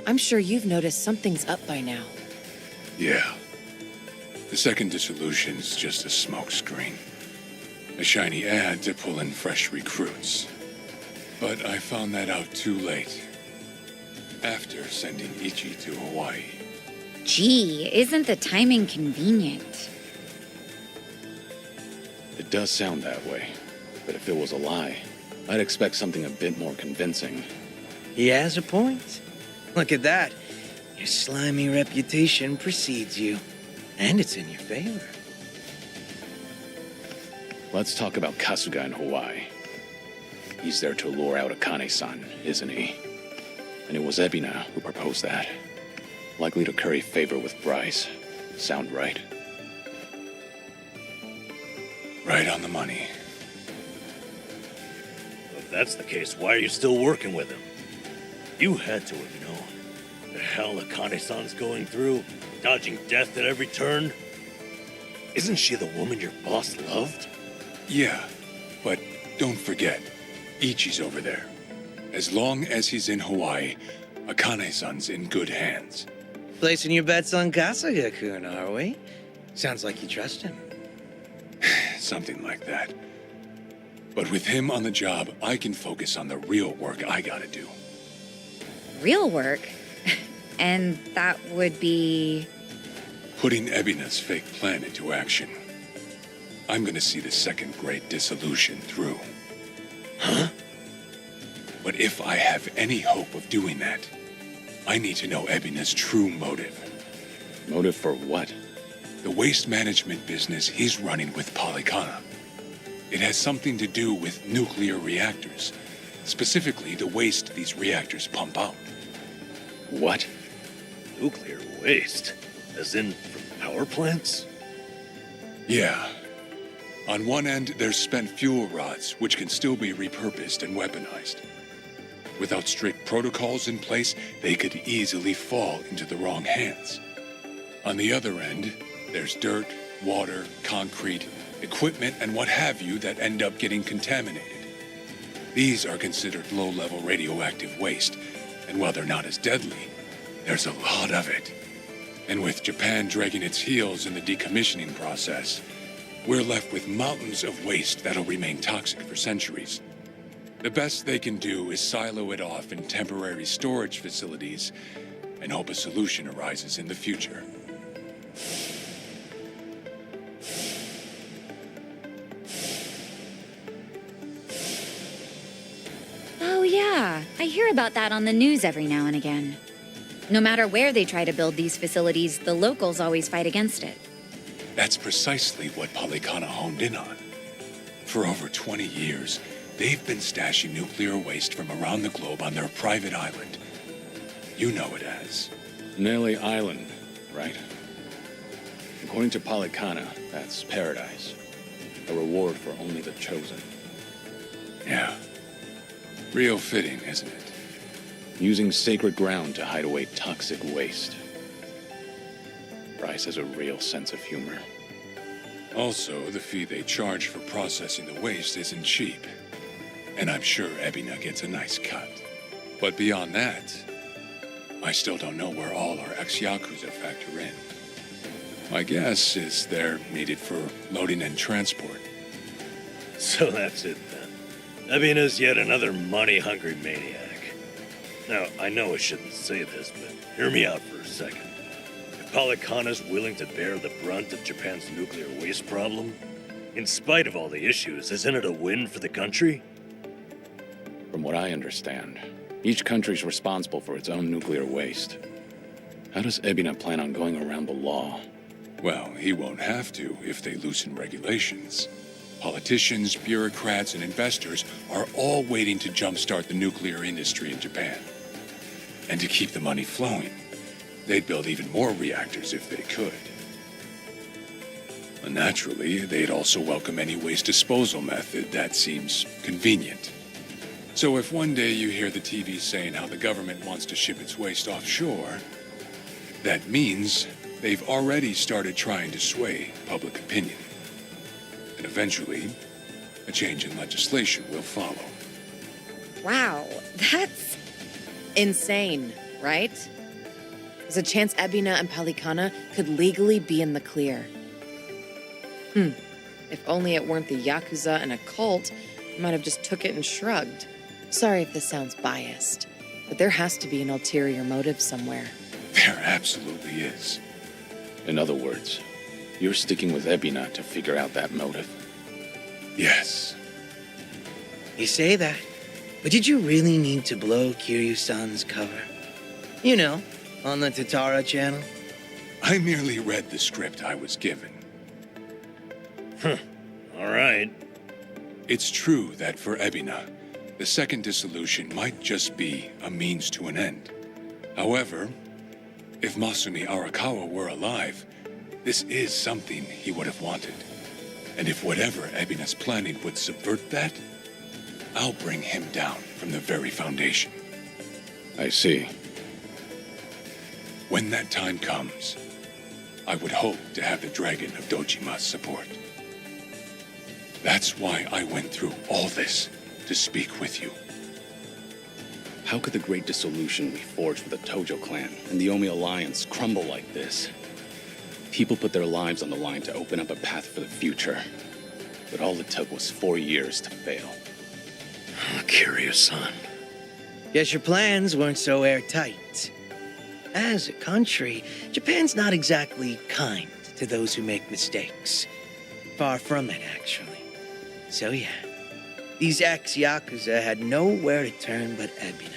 I'm sure you've noticed something's up by now. Yeah. The Second Dissolution's just a smokescreen. A shiny ad to pull in fresh recruits. But I found that out too late. After sending Ichi to Hawaii. Gee, isn't the timing convenient? It does sound that way. But if it was a lie, I'd expect something a bit more convincing. He has a point. Look at that. Your slimy reputation precedes you. And it's in your favor. Let's talk about Kasuga in Hawaii. He's there to lure out Akane-san, isn't he? And it was Ebina who proposed that. Likely to curry favor with Bryce. Sound right? Right on the money. If that's the case, why are you still working with him? You had to have known. The hell Akane-san's going through, dodging death at every turn. Isn't she the woman your boss loved? Yeah, but don't forget, Ichi's over there. As long as he's in Hawaii, Akane-san's in good hands. Placing your bets on Kasuga-kun, are we? Sounds like you trust him. Something like that. But with him on the job, I can focus on the real work I gotta do. Real work? And that would be... Putting Ebina's fake plan into action. I'm gonna see the Second Great Dissolution through. Huh? But if I have any hope of doing that, I need to know Ebina's true motive. Motive for what? The waste management business he's running with Polycana. It has something to do with nuclear reactors. Specifically, the waste these reactors pump out. What? Nuclear waste? As in from power plants? Yeah. On one end, there's spent fuel rods, which can still be repurposed and weaponized. Without strict protocols in place, they could easily fall into the wrong hands. On the other end, there's dirt, water, concrete, equipment, and what have you that end up getting contaminated. These are considered low-level radioactive waste, and while they're not as deadly, there's a lot of it. And with Japan dragging its heels in the decommissioning process, we're left with mountains of waste that'll remain toxic for centuries. The best they can do is silo it off in temporary storage facilities and hope a solution arises in the future. Yeah, I hear about that on the news every now and again. No matter where they try to build these facilities, the locals always fight against it. That's precisely what Polycana honed in on. For over 20 years, they've been stashing nuclear waste from around the globe on their private island. You know it as. Nelly Island, right? According to Polycana, that's paradise. A reward for only the chosen. Yeah. Real fitting, isn't it? Using sacred ground to hide away toxic waste. Bryce has a real sense of humor. Also, the fee they charge for processing the waste isn't cheap. And I'm sure Ebina gets a nice cut. But beyond that, I still don't know where all our ex-Yakuza factor in. My guess is they're needed for loading and transport. So that's it then. Ebina's yet another money-hungry maniac. Now, I know I shouldn't say this, but hear me out for a second. If Polycana's willing to bear the brunt of Japan's nuclear waste problem, in spite of all the issues, isn't it a win for the country? From what I understand, each country's responsible for its own nuclear waste. How does Ebina plan on going around the law? Well, he won't have to if they loosen regulations. Politicians, bureaucrats, and investors are all waiting to jumpstart the nuclear industry in Japan. And to keep the money flowing, they'd build even more reactors if they could. And naturally, they'd also welcome any waste disposal method that seems convenient. So if one day you hear the TV saying how the government wants to ship its waste offshore, that means they've already started trying to sway public opinion. And eventually, a change in legislation will follow. Wow, that's insane, right? There's a chance Ebina and Polycana could legally be in the clear. If only it weren't the Yakuza and a cult, I might have just took it and shrugged. Sorry if this sounds biased, but there has to be an ulterior motive somewhere. There absolutely is. In other words, you're sticking with Ebina to figure out that motive. Yes. You say that, but did you really need to blow Kiryu-san's cover? You know, on the Tatara channel? I merely read the script I was given. All right. It's true that for Ebina, the second dissolution might just be a means to an end. However, if Masumi Arakawa were alive, this is something he would have wanted. And if whatever Ebina's planning would subvert that, I'll bring him down from the very foundation. I see. When that time comes, I would hope to have the Dragon of Dojima's support. That's why I went through all this, to speak with you. How could the great dissolution we forged with the Tojo clan and the Omi alliance crumble like this? People put their lives on the line to open up a path for the future. But all it took was 4 years to fail. Kiryu-san. Guess your plans weren't so airtight. As a country, Japan's not exactly kind to those who make mistakes. Far from it, actually. So yeah, these ex-Yakuza had nowhere to turn but Ebina.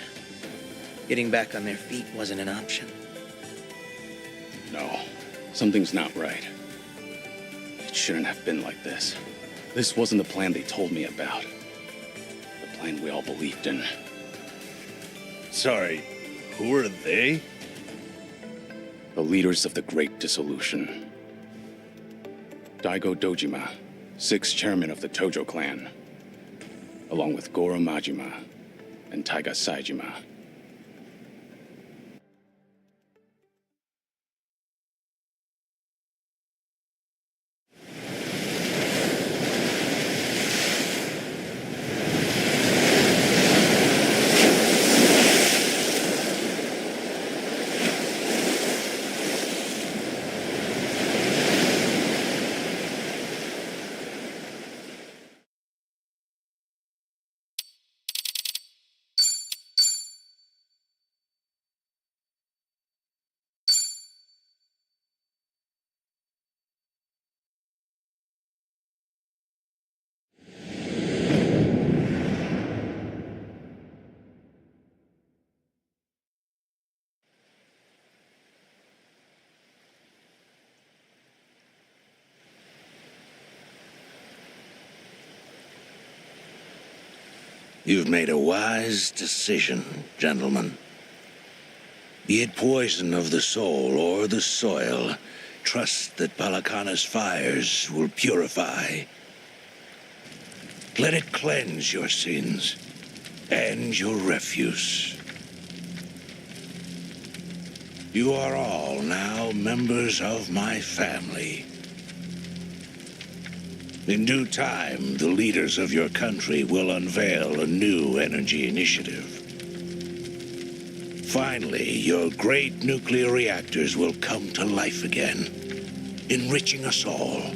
Getting back on their feet wasn't an option. No, something's not right. It shouldn't have been like this. This wasn't the plan they told me about. The plan we all believed in. Sorry, who are they? The leaders of the Great Dissolution. Daigo Dojima, 6th chairman of the Tojo clan, along with Goro Majima and Taiga Saejima. You've made a wise decision, gentlemen. Be it poison of the soul or the soil, trust that Palakana's fires will purify. Let it cleanse your sins and your refuse. You are all now members of my family. In due time, the leaders of your country will unveil a new energy initiative. Finally, your great nuclear reactors will come to life again, enriching us all.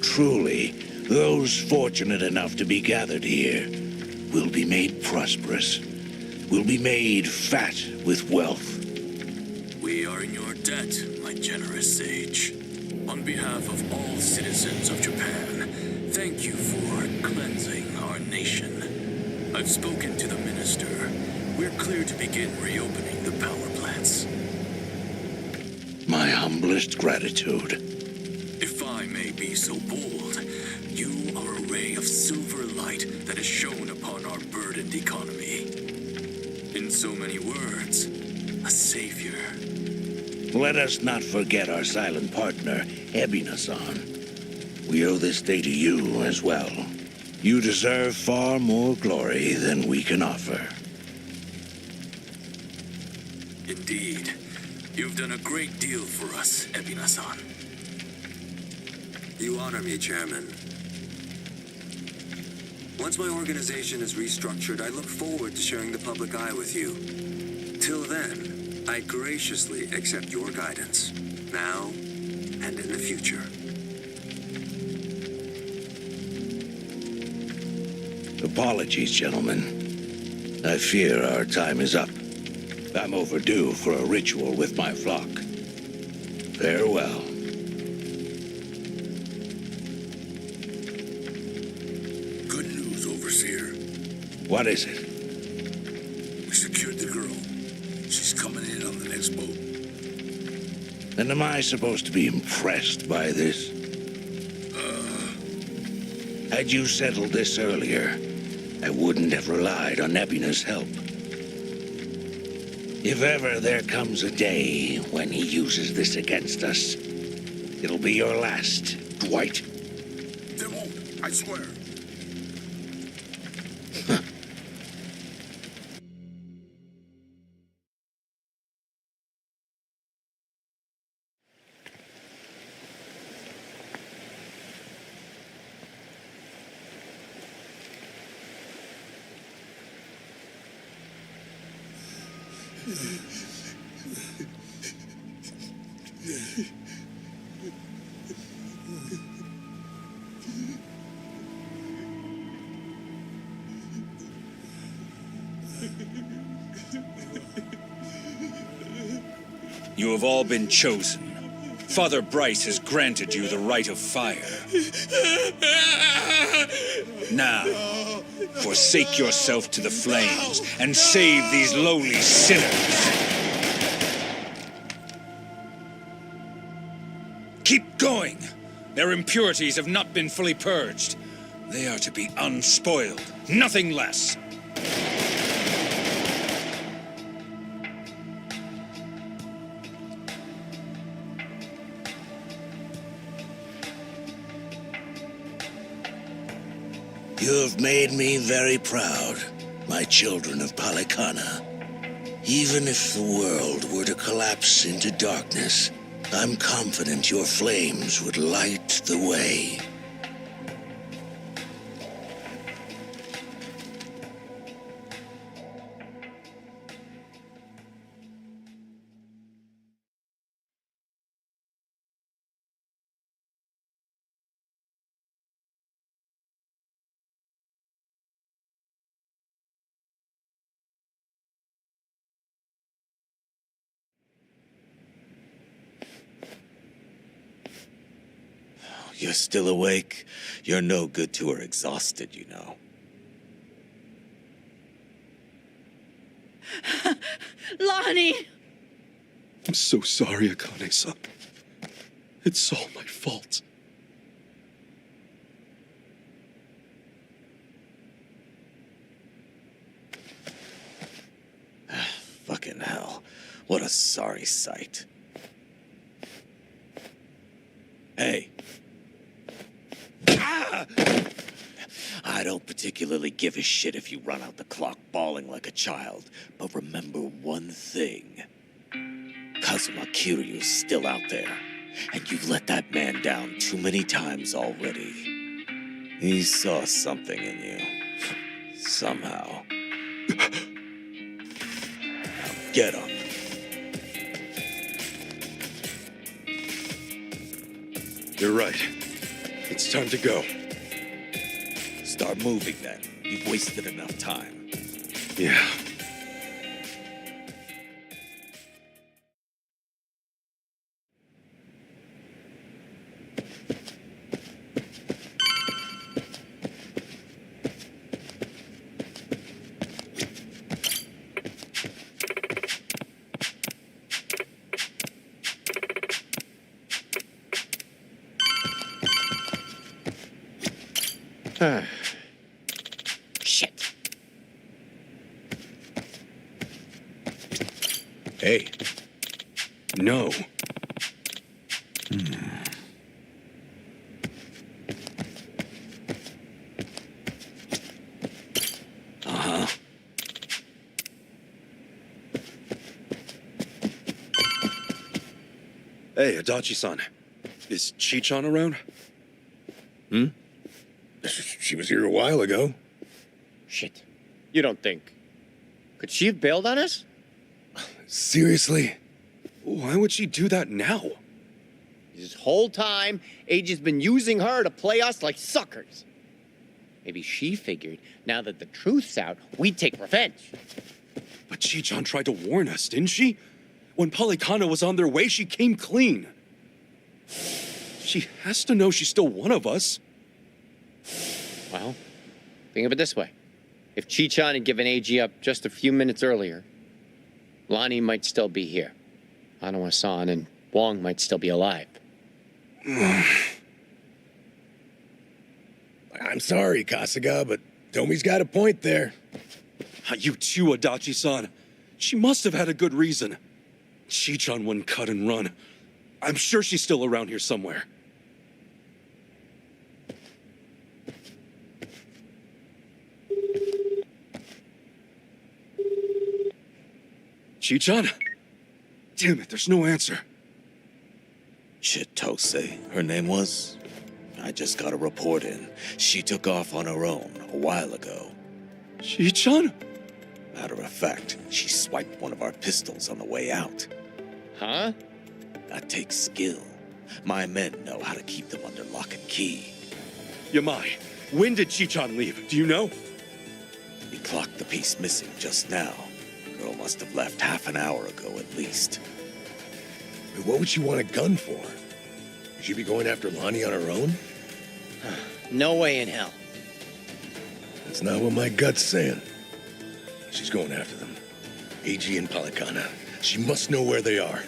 Truly, those fortunate enough to be gathered here will be made prosperous, will be made fat with wealth. We are in your debt, my generous sage. On behalf of all citizens of Japan, thank you for cleansing our nation. I've spoken to the minister. We're clear to begin reopening the power plants. My humblest gratitude. If I may be so bold, you are a ray of silver light that has shone upon our burdened economy. In so many words, a savior. Let us not forget our silent partner, Ebina-san. We owe this day to you as well. You deserve far more glory than we can offer. Indeed. You've done a great deal for us, Ebina-san. You honor me, Chairman. Once my organization is restructured, I look forward to sharing the public eye with you. Till then, I graciously accept your guidance, now and in the future. Apologies, gentlemen. I fear our time is up. I'm overdue for a ritual with my flock. Farewell. Good news, Overseer. What is it? We secured the girl. She's coming in on the next boat. And am I supposed to be impressed by this? Had you settled this earlier, I wouldn't have relied on Ebina's help. If ever there comes a day when he uses this against us, it'll be your last, Dwight. They won't, I swear. You have all been chosen. Father Bryce has granted you the right of fire. Now, forsake yourself to the flames and save these lowly sinners. Keep going. Their impurities have not been fully purged. They are to be unspoiled, nothing less. You have made me very proud, my children of Palikana. Even if the world were to collapse into darkness, I'm confident your flames would light the way. You're still awake? You're no good to her exhausted, you know. Lonnie! I'm so sorry, Akane-san. It's all my fault. What a sorry sight. Hey. Ah! I don't particularly give a shit if you run out the clock bawling like a child, but remember one thing. Kazuma Kiryu's still out there, and you've let that man down too many times already. He saw something in you. Somehow. Now get up. You're right. It's time to go. Start moving then. You've wasted enough time. Yeah. Shit. Hey. No. Uh-huh. Hey, Adachi-san. Is Chi-chan around? Hmm? She was here a while ago. Shit. You don't think... Could she have bailed on us? Seriously? Why would she do that now? This whole time, Age's been using her to play us like suckers. Maybe she figured, now that the truth's out, we'd take revenge. But Chi-chan tried to warn us, didn't she? When Polycana was on their way, she came clean. She has to know she's still one of us. Well, think of it this way. If Chi-chan had given AG up just a few minutes earlier, Lonnie might still be here. Hanawa-san and Wong might still be alive. I'm sorry, Kasuga, but Tomi's got a point there. You too, Adachi-san. She must have had a good reason. Chi-chan wouldn't cut and run. I'm sure she's still around here somewhere. Chi-chan? Damn it, there's no answer. Chitose, her name was? I just got a report in. She took off on her own a while ago. Chi-chan? Matter of fact, she swiped one of our pistols on the way out. Huh? That takes skill. My men know how to keep them under lock and key. Yamai, when did Chi-chan leave? Do you know? He clocked the piece missing just now. Girl must have left half an hour ago at least. What would she want a gun for? Would she be going after Lonnie on her own? No way in hell. That's not what my gut's saying. She's going after them. AG and Polycana. She must know where they are.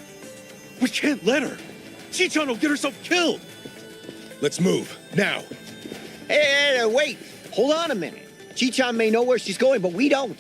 We can't let her. Chi-chan will get herself killed. Let's move, now. Hey, wait. Hold on a minute. Chi-chan may know where she's going, but we don't.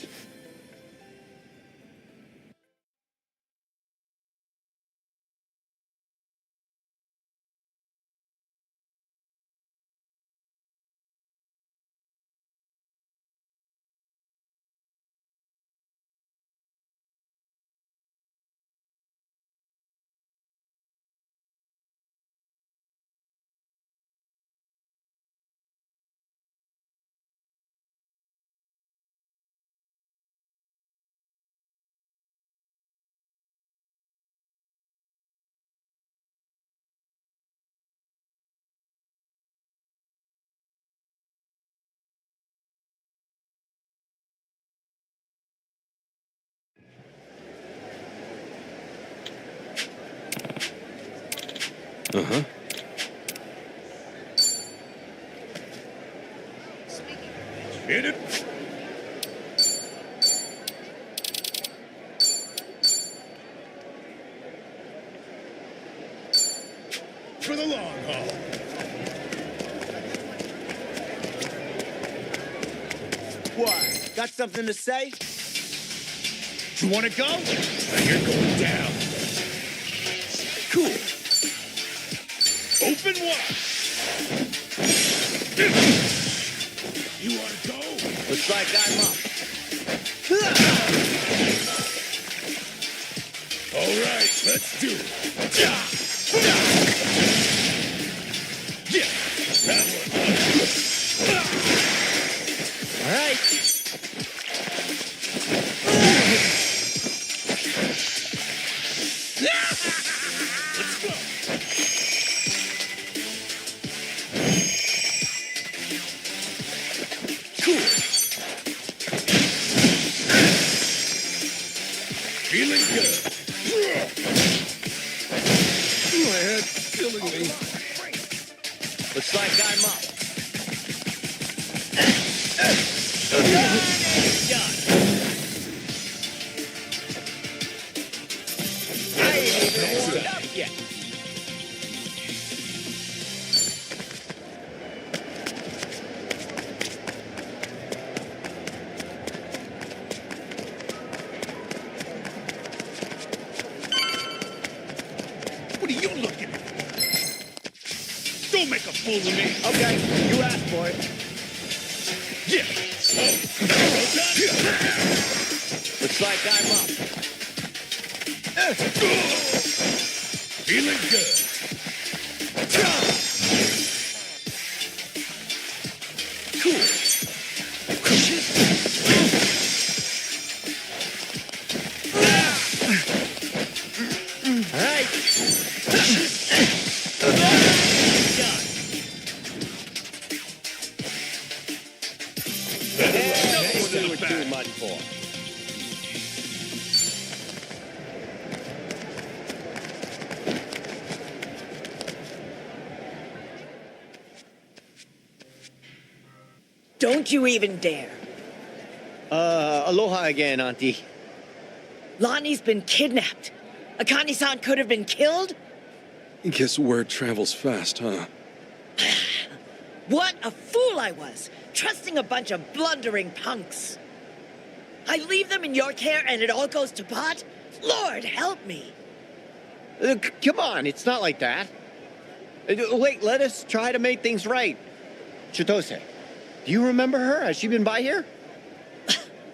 Uh-huh. Hit it. For the long haul. What? Got something to say? You want to go? You're going down. Cool. Open wide. You want to go? Looks like I'm up. All right, let's do it. Yeah, that one. All right. Let's go. Cool. Feeling good. My head's killing me. Looks like I'm up. I ain't even warmed up yet. What are you looking at? Don't make a fool of me. Okay, you asked for it. Yeah. Looks like I'm up. Feeling good. Cool. All right. Don't do it too much for. Don't you even dare. Aloha again, Auntie. Lonnie's been kidnapped. Akane-san could have been killed? Guess word travels fast, huh? What a fool I was, trusting a bunch of blundering punks. I leave them in your care and it all goes to pot? Lord, help me. Come on, it's not like that. Wait, let us try to make things right. Chitose, do you remember her? Has she been by here?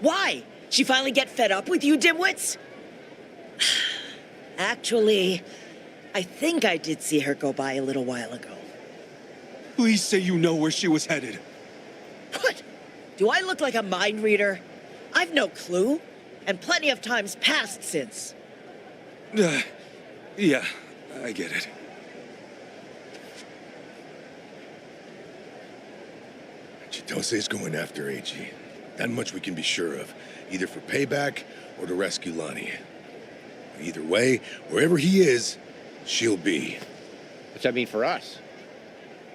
Why? She finally get fed up with you dimwits? Actually, I think I did see her go by a little while ago. Please say you know where she was headed. What? Do I look like a mind reader? I've no clue, and plenty of times passed since. Yeah, I get it. Chitose's going after AG. That much we can be sure of, either for payback or to rescue Lonnie. Either way, wherever he is, she'll be. What's that mean for us?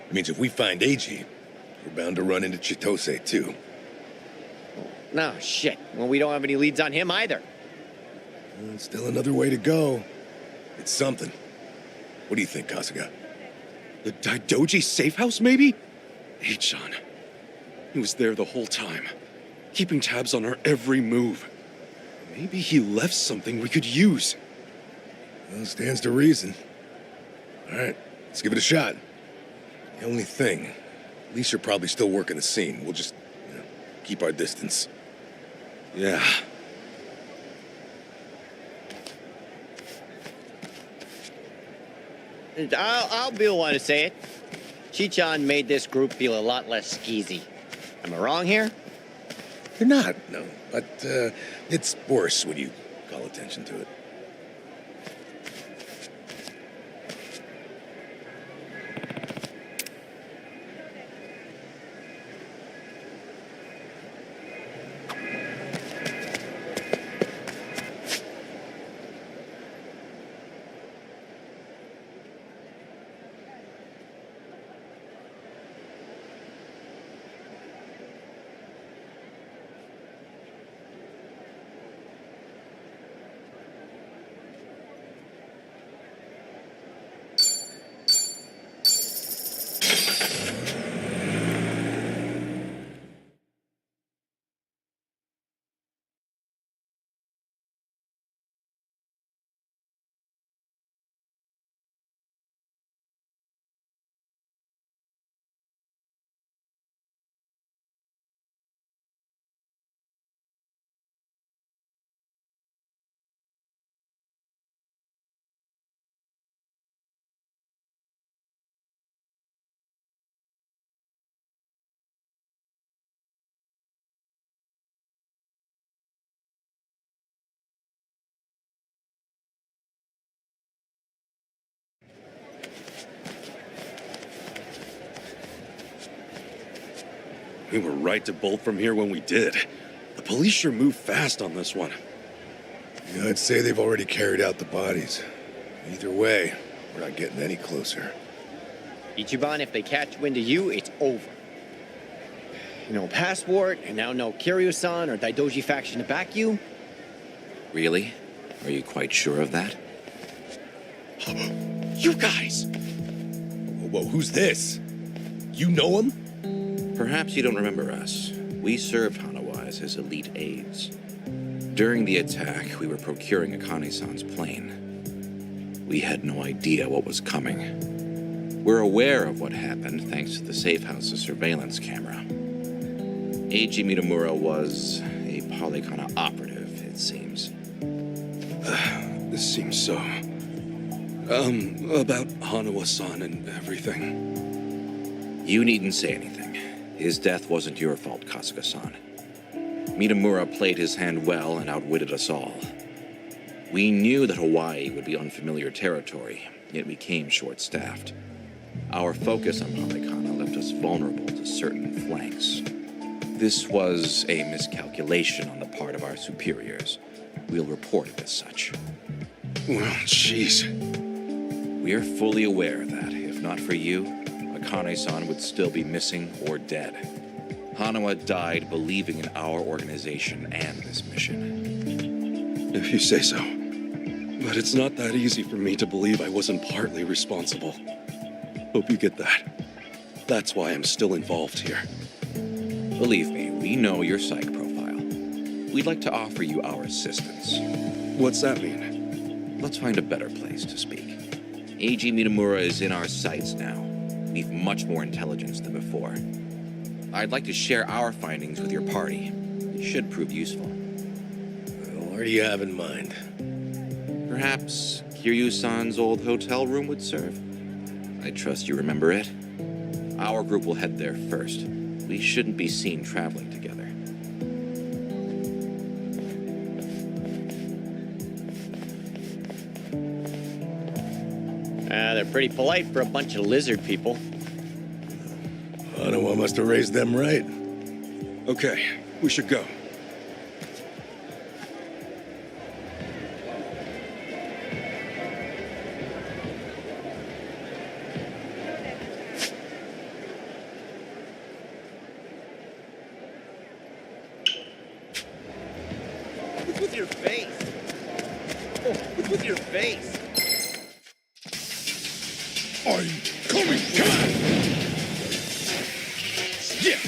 It means if we find AG, we're bound to run into Chitose, too. No, shit. Well, we don't have any leads on him either. Still another way to go. It's something. What do you think, Kasuga? The Daidoji safe house, maybe? H-chan. He was there the whole time, keeping tabs on our every move. Maybe he left something we could use. Well, stands to reason. All right, let's give it a shot. The only thing, at least you're probably still working the scene. We'll just, keep our distance. Yeah. I'll be the one to say it. Chi-chan made this group feel a lot less skeezy. Am I wrong here? You're not, no. But it's worse when you call attention to it. We were right to bolt from here when we did. The police sure moved fast on this one. Yeah, I'd say they've already carried out the bodies. Either way, we're not getting any closer. Ichiban, if they catch wind of you, it's over. No passport, and now no Kiryu-san or Daidoji faction to back you. Really? Are you quite sure of that? You guys! Whoa, who's this? You know him? Perhaps you don't remember us. We served Hanawa as his elite aides. During the attack, we were procuring Akane-san's plane. We had no idea what was coming. We're aware of what happened thanks to the safe house's surveillance camera. Eiji Mitamura was a Polycana operative, it seems. This seems so... about Hanawa-san and everything. You needn't say anything. His death wasn't your fault, Kasuga-san. Mitamura played his hand well and outwitted us all. We knew that Hawaii would be unfamiliar territory, yet we came short-staffed. Our focus on Polycana left us vulnerable to certain flanks. This was a miscalculation on the part of our superiors. We'll report it as such. Well, jeez. We're fully aware that, if not for you, Akane-san would still be missing or dead. Hanawa died believing in our organization and this mission. If you say so. But it's not that easy for me to believe I wasn't partly responsible. Hope you get that. That's why I'm still involved here. Believe me, we know your psych profile. We'd like to offer you our assistance. What's that mean? Let's find a better place to speak. Eiji Mitamura is in our sights now. We've much more intelligence than before. I'd like to share our findings with your party. It should prove useful. Well, what do you have in mind? Perhaps Kiryu-san's old hotel room would serve? I trust you remember it. Our group will head there first. We shouldn't be seen traveling together. They're pretty polite for a bunch of lizard people. Hanawa must have raised them right. Okay, we should go. What's with your face? Oh, what's with your face? I'm coming! Come on! Yeah!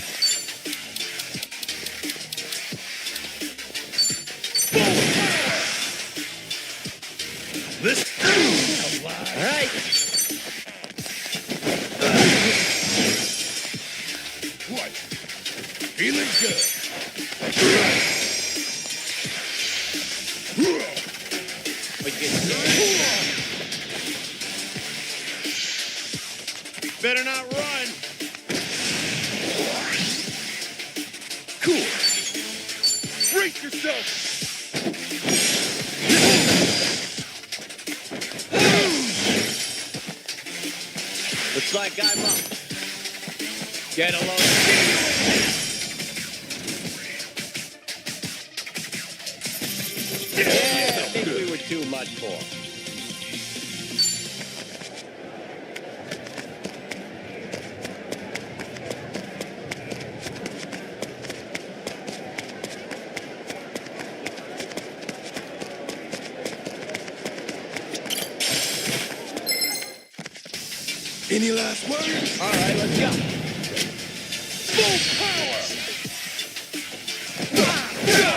This... All right. What? Feeling good. Better not run. Cool. Brace yourself. Looks like I'm up. Get a load. Yeah, I think we were too much for. Any last words? All right, let's go. Full power! Yeah,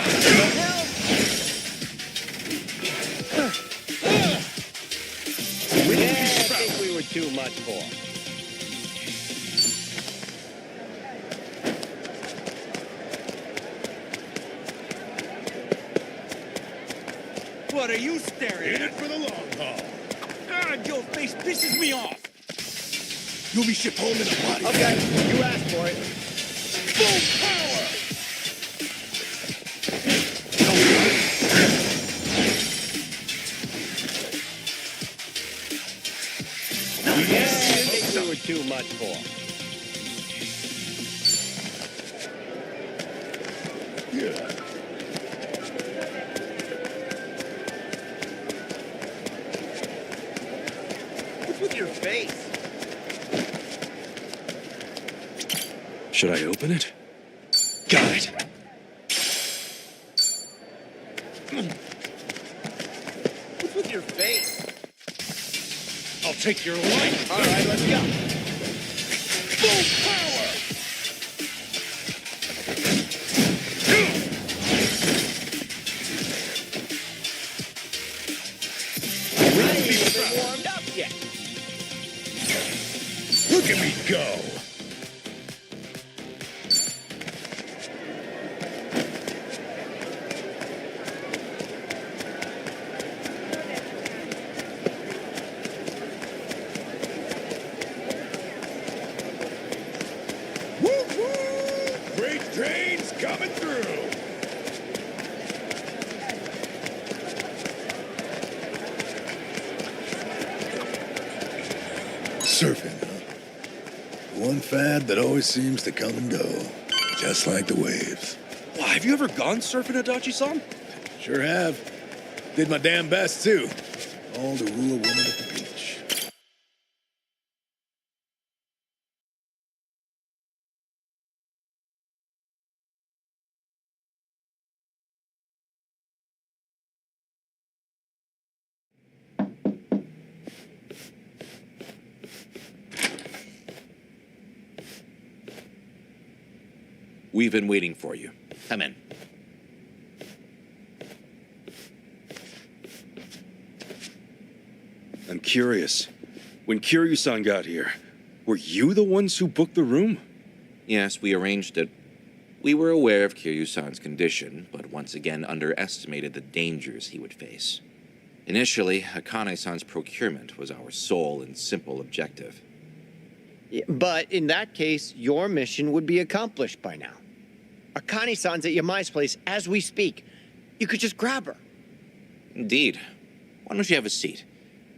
I think we were too much for. What are you staring In at? it for the long haul. God, your face pisses me off. You'll be shipped home in a body. Okay, you asked for it. Full power! Yeah, I think we were too much for. with your face? Should I open it? Got it. What's with your face? I'll take your life. All right, let's go. Full power! Right, even warmed up yet. Look at me go! Woo-hoo! Freight trains coming through! Surfing, huh? One fad that always seems to come and go, just like the waves. Wow, have you ever gone surfing, Adachi-san? Sure have. Did my damn best, too. All to rule a woman at the beach. We've been waiting for you. Come in. I'm curious. When Kiryu-san got here, were you the ones who booked the room? Yes, we arranged it. We were aware of Kiryu-san's condition, but once again underestimated the dangers he would face. Initially, Akane-san's procurement was our sole and simple objective. But in that case, your mission would be accomplished by now. Akane-san's at Yamai's place as we speak. You could just grab her. Indeed. Why don't you have a seat?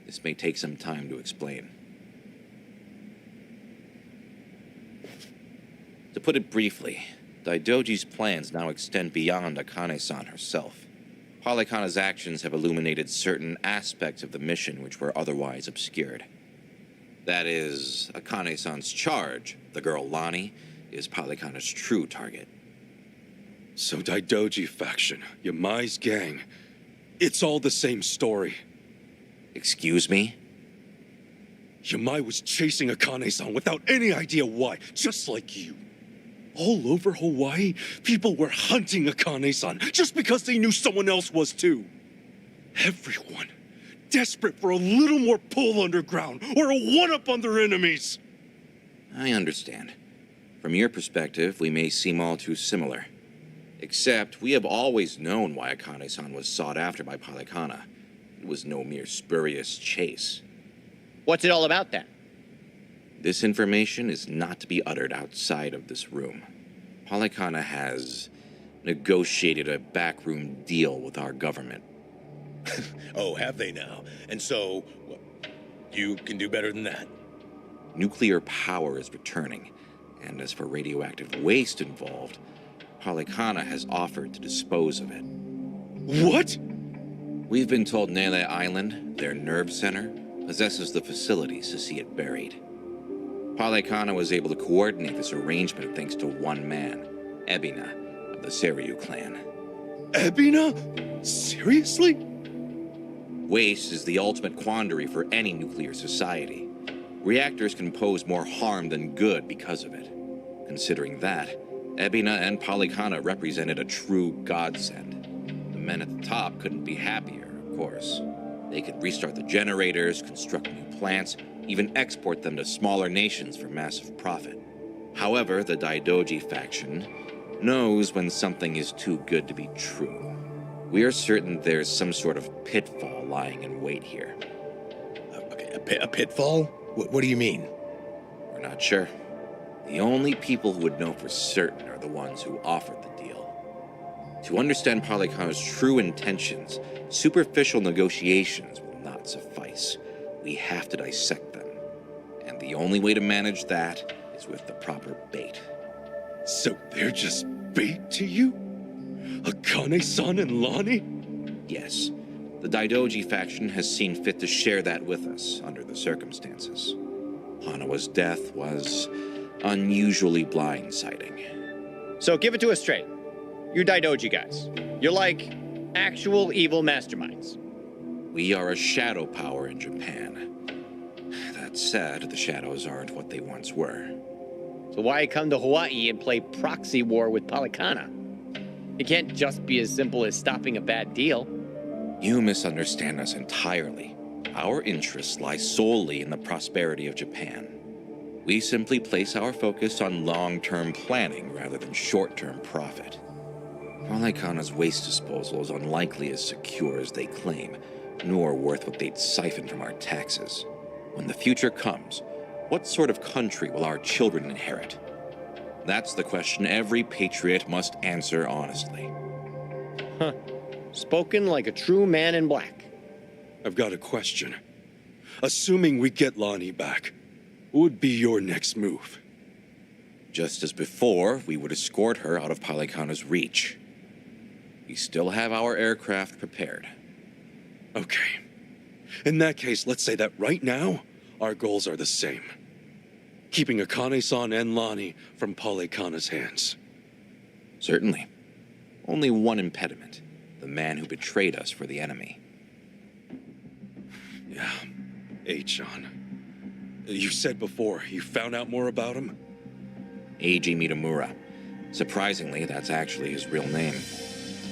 This may take some time to explain. To put it briefly, Daidoji's plans now extend beyond Akane-san herself. Polykhana's actions have illuminated certain aspects of the mission which were otherwise obscured. That is, Akane-san's charge, the girl Lani, is Polykhana's true target. So Daidoji faction, Yamai's gang, it's all the same story. Excuse me? Yamai was chasing Akane-san without any idea why, just like you. All over Hawaii, people were hunting Akane-san just because they knew someone else was too. Everyone, desperate for a little more pull underground or a one-up on their enemies. I understand. From your perspective, we may seem all too similar. Except, we have always known why Akane-san was sought after by Polykhana. It was no mere spurious chase. What's it all about, then? This information is not to be uttered outside of this room. Polykhana has negotiated a backroom deal with our government. Oh, have they now? And so, you can do better than that? Nuclear power is returning, and as for radioactive waste involved, Polykhana has offered to dispose of it. What? We've been told Nele Island, their nerve center, possesses the facilities to see it buried. Polykhana was able to coordinate this arrangement thanks to one man, Ebina, of the Seryu clan. Ebina? Seriously? Waste is the ultimate quandary for any nuclear society. Reactors can pose more harm than good because of it. Considering that, Ebina and Polykhana represented a true godsend. The men at the top couldn't be happier, of course. They could restart the generators, construct new plants, even export them to smaller nations for massive profit. However, the Daidoji faction knows when something is too good to be true. We are certain there's some sort of pitfall lying in wait here. Okay, a pitfall? What do you mean? We're not sure. The only people who would know for certain are the ones who offered the deal. To understand Polykhana's true intentions, superficial negotiations will not suffice. We have to dissect them. And the only way to manage that is with the proper bait. So they're just bait to you? Akane-san and Lani? Yes. The Daidoji faction has seen fit to share that with us under the circumstances. Hanawa's death was unusually blindsiding. So give it to us straight. You Daidoji guys. You're like actual evil masterminds. We are a shadow power in Japan. That said, the shadows aren't what they once were. So why come to Hawaii and play proxy war with Palikana? It can't just be as simple as stopping a bad deal. You misunderstand us entirely. Our interests lie solely in the prosperity of Japan. We simply place our focus on long-term planning rather than short-term profit. Palikana's waste disposal is unlikely as secure as they claim, nor worth what they'd siphon from our taxes. When the future comes, what sort of country will our children inherit? That's the question every patriot must answer honestly. Huh. Spoken like a true man in black. I've got a question. Assuming we get Lonnie back, what would be your next move? Just as before, we would escort her out of Palikana's reach. We still have our aircraft prepared. Okay. In that case, let's say that right now, our goals are the same. Keeping Akane-san and Lonnie from Palikana's hands. Certainly. Only one impediment. The man who betrayed us for the enemy. Yeah, Eichan. You said before, you found out more about him? Eiji Mitamura. Surprisingly, that's actually his real name.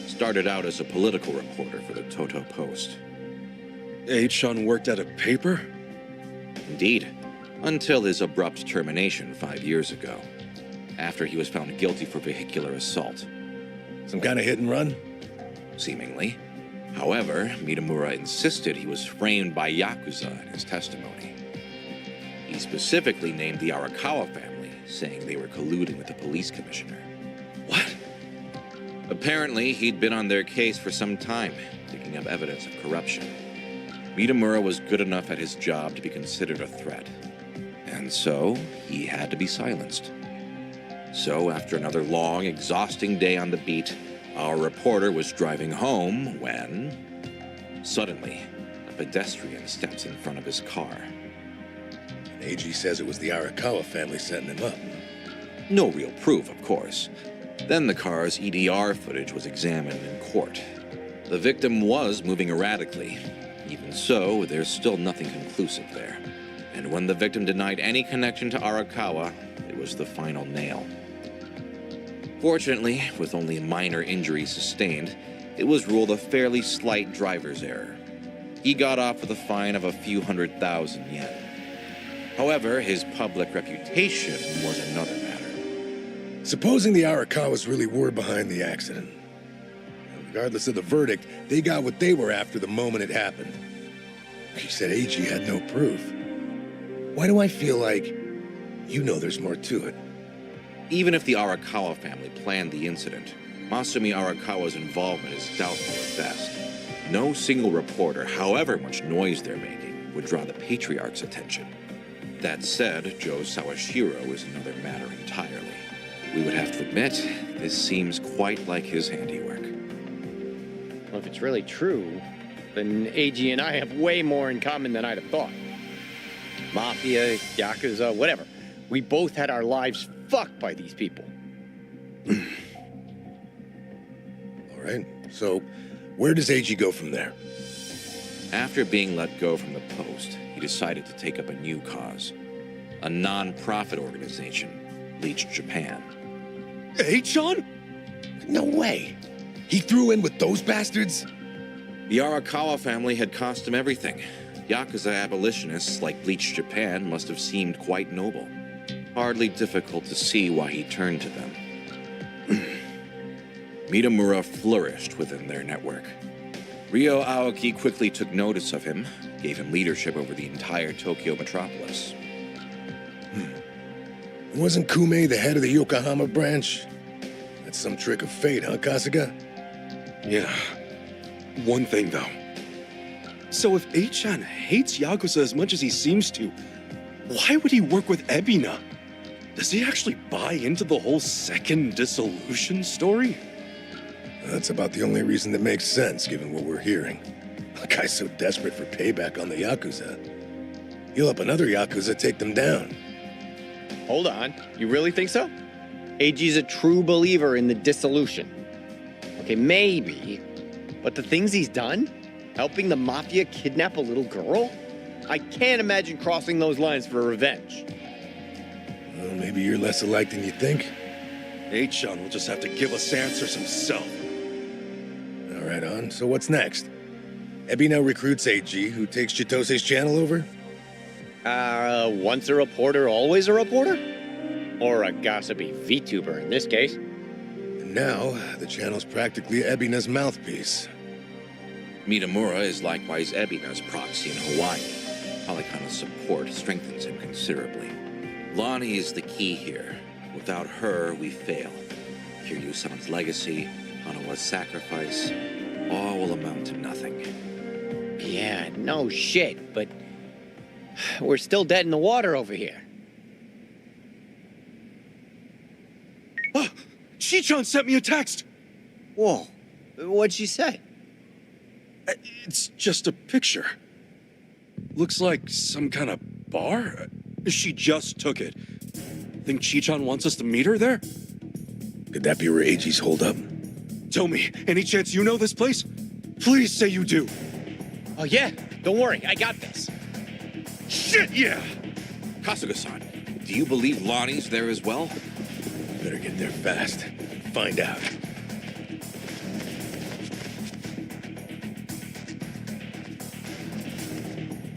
Started out as a political reporter for the Toto Post. Eichan worked at a paper? Indeed. Until his abrupt termination 5 years ago. After he was found guilty for vehicular assault. Some kind of hit and run? Seemingly. However, Mitamura insisted he was framed by Yakuza in his testimony. He specifically named the Arakawa family, saying they were colluding with the police commissioner. What? Apparently, he'd been on their case for some time, digging up evidence of corruption. Mitamura was good enough at his job to be considered a threat. And so, he had to be silenced. So, after another long, exhausting day on the beat, our reporter was driving home when, suddenly, a pedestrian steps in front of his car. AG says it was the Arakawa family setting him up. No real proof, of course. Then the car's EDR footage was examined in court. The victim was moving erratically. Even so, there's still nothing conclusive there. And when the victim denied any connection to Arakawa, it was the final nail. Fortunately, with only minor injuries sustained, it was ruled a fairly slight driver's error. He got off with a fine of a few 100,000 yen. However, his public reputation was another matter. Supposing the Arakawas really were behind the accident. Regardless of the verdict, they got what they were after the moment it happened. She said AG had no proof. Why do I feel like you know there's more to it? Even if the Arakawa family planned the incident, Masumi Arakawa's involvement is doubtful at best. No single reporter, however much noise they're making, would draw the patriarch's attention. That said, Joe Sawashiro is another matter entirely. We would have to admit, this seems quite like his handiwork. Well, if it's really true, then AG and I have way more in common than I'd have thought. Mafia, Yakuza, whatever. We both had our lives fucked by these people. All right, so where does AG go from there? After being let go from the post, he decided to take up a new cause. A non-profit organization, Bleach Japan. Eichan? No way. He threw in with those bastards? The Arakawa family had cost him everything. Yakuza abolitionists like Bleach Japan must have seemed quite noble. Hardly difficult to see why he turned to them. Mitamura flourished within their network. Ryo Aoki quickly took notice of him, gave him leadership over the entire Tokyo metropolis. Wasn't Kume the head of the Yokohama branch? That's some trick of fate, huh, Kasuga? Yeah. One thing, though. So if Eichan hates Yakuza as much as he seems to, why would he work with Ebina? Does he actually buy into the whole second dissolution story? That's about the only reason that makes sense, given what we're hearing. The guy's so desperate for payback on the Yakuza. He'll help another Yakuza take them down. Hold on. You really think so? AG's a true believer in the dissolution. Okay, maybe. But the things he's done? Helping the Mafia kidnap a little girl? I can't imagine crossing those lines for revenge. Well, maybe you're less alike than you think. H-Sean will just have to give us answers himself. All right, on. So what's next? Ebby now recruits AG, who takes Chitose's channel over? Once a reporter, always a reporter? Or a gossipy VTuber in this case. And now, the channel's practically Ebina's mouthpiece. Mitamura is likewise Ebina's proxy in Hawaii. Kalikana's support strengthens him considerably. Lonnie is the key here. Without her, we fail. Kiryu-san's legacy, Hanawa's sacrifice, all will amount to nothing. Yeah, no shit, but we're still dead in the water over here. Oh, Chi-chan sent me a text. Whoa, what'd she say? It's just a picture. Looks like some kind of bar. She just took it. Think Chi-chan wants us to meet her there? Could that be where AG's holed up? Tell me, any chance you know this place? Please say you do. Oh yeah, don't worry, I got this. Shit, yeah! Kasuga-san, do you believe Lonnie's there as well? Better get there fast. Find out.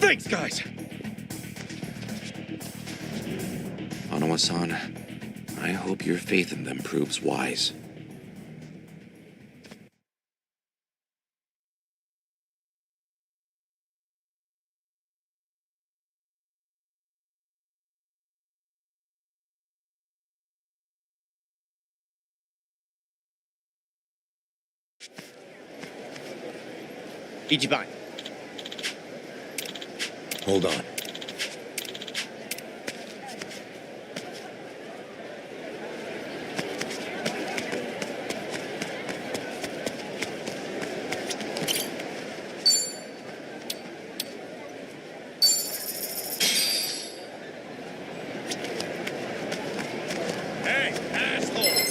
Thanks, guys! Hanawa-san, I hope your faith in them proves wise. Ichiban. Hold on. Hey, asshole!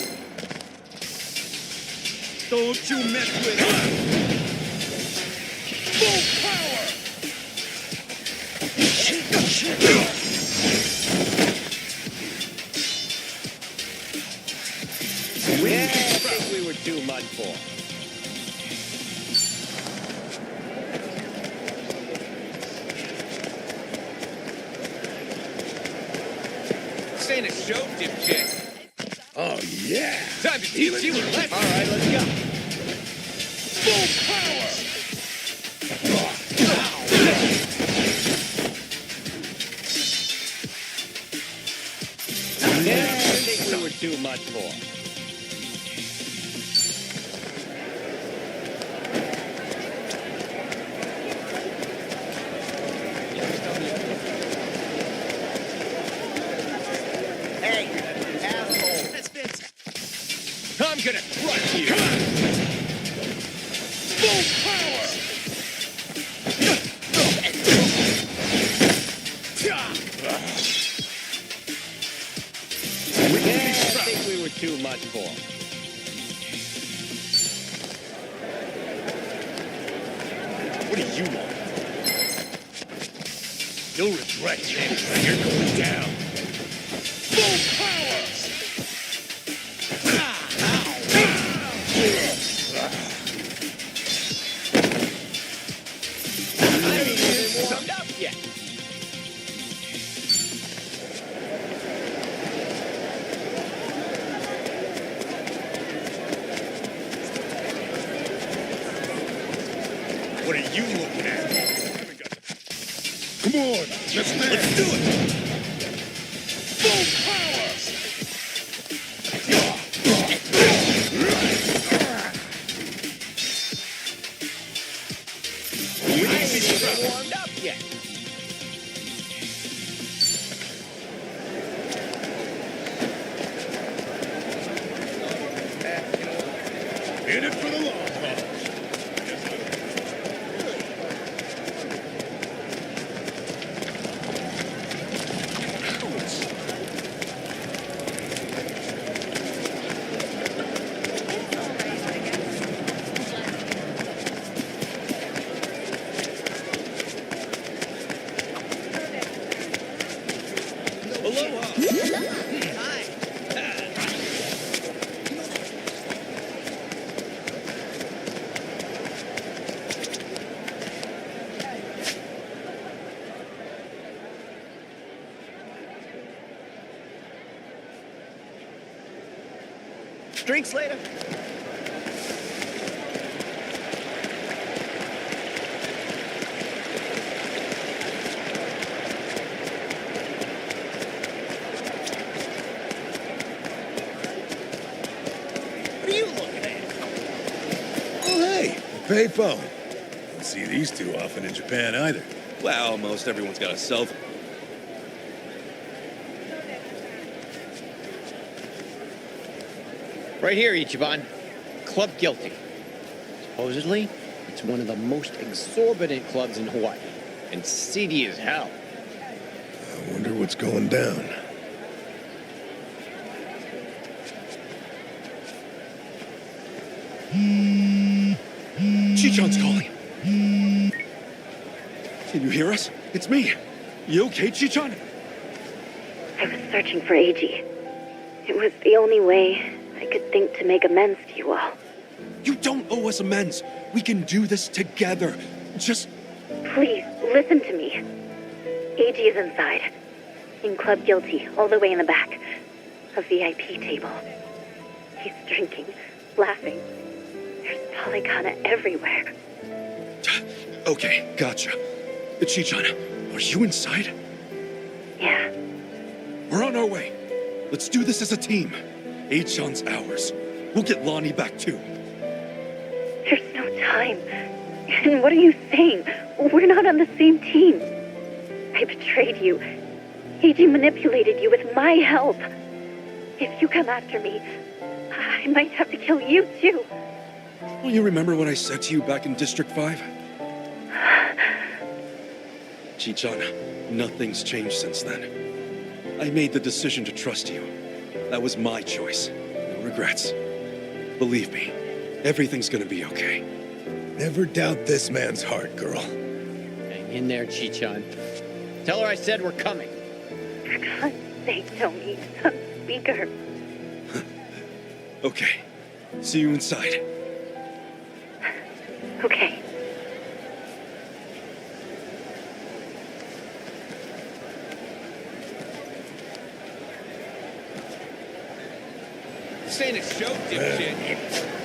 Don't you mess with her! Full power! Yeah, I think we were too much for. This ain't a show, dipshit. Oh, yeah! Time to teach you a lesson. All right, let's go. Full power! Yeah, I think we were too much for. Hey, asshole. That's Vince. I'm gonna crush you. Full power! Yeah, I think we were too much for. What do you want? You'll regret this. You're going down. Full power! I haven't even warmed up yet. What are you looking at? Come on, let's do it! Full power! I haven't even warmed up yet. In it for the long haul. Drinks later. What are you looking at? Oh, hey, a payphone. Don't see these too often in Japan either. Well, most everyone's got a cell phone. Right here, Ichiban. Club Guilty. Supposedly, it's one of the most exorbitant clubs in Hawaii. And seedy as hell. I wonder what's going down. Chichan's calling. Can you hear us? It's me. You okay, Chichan? I was searching for Eiji. It was the only way I could think to make amends to you all. You don't owe us amends. We can do this together. Just... Please, listen to me. Eiji is inside. In Club Guilty, all the way in the back. A VIP table. He's drinking, laughing. There's polygana everywhere. Okay, gotcha. Chichan, are you inside? Yeah. We're on our way. Let's do this as a team. Eichan's ours. We'll get Lonnie back too. There's no time. And what are you saying? We're not on the same team. I betrayed you. Eiji manipulated you with my help. If you come after me, I might have to kill you too. Well, you remember what I said to you back in District 5? Chichan, nothing's changed since then. I made the decision to trust you. That was my choice. No regrets. Believe me, everything's gonna be okay. Never doubt this man's heart, girl. Hang in there, Chichan. Tell her I said we're coming. For God's sake, Tony, some speaker. Okay. See you inside. Okay. This ain't a show, dipshit.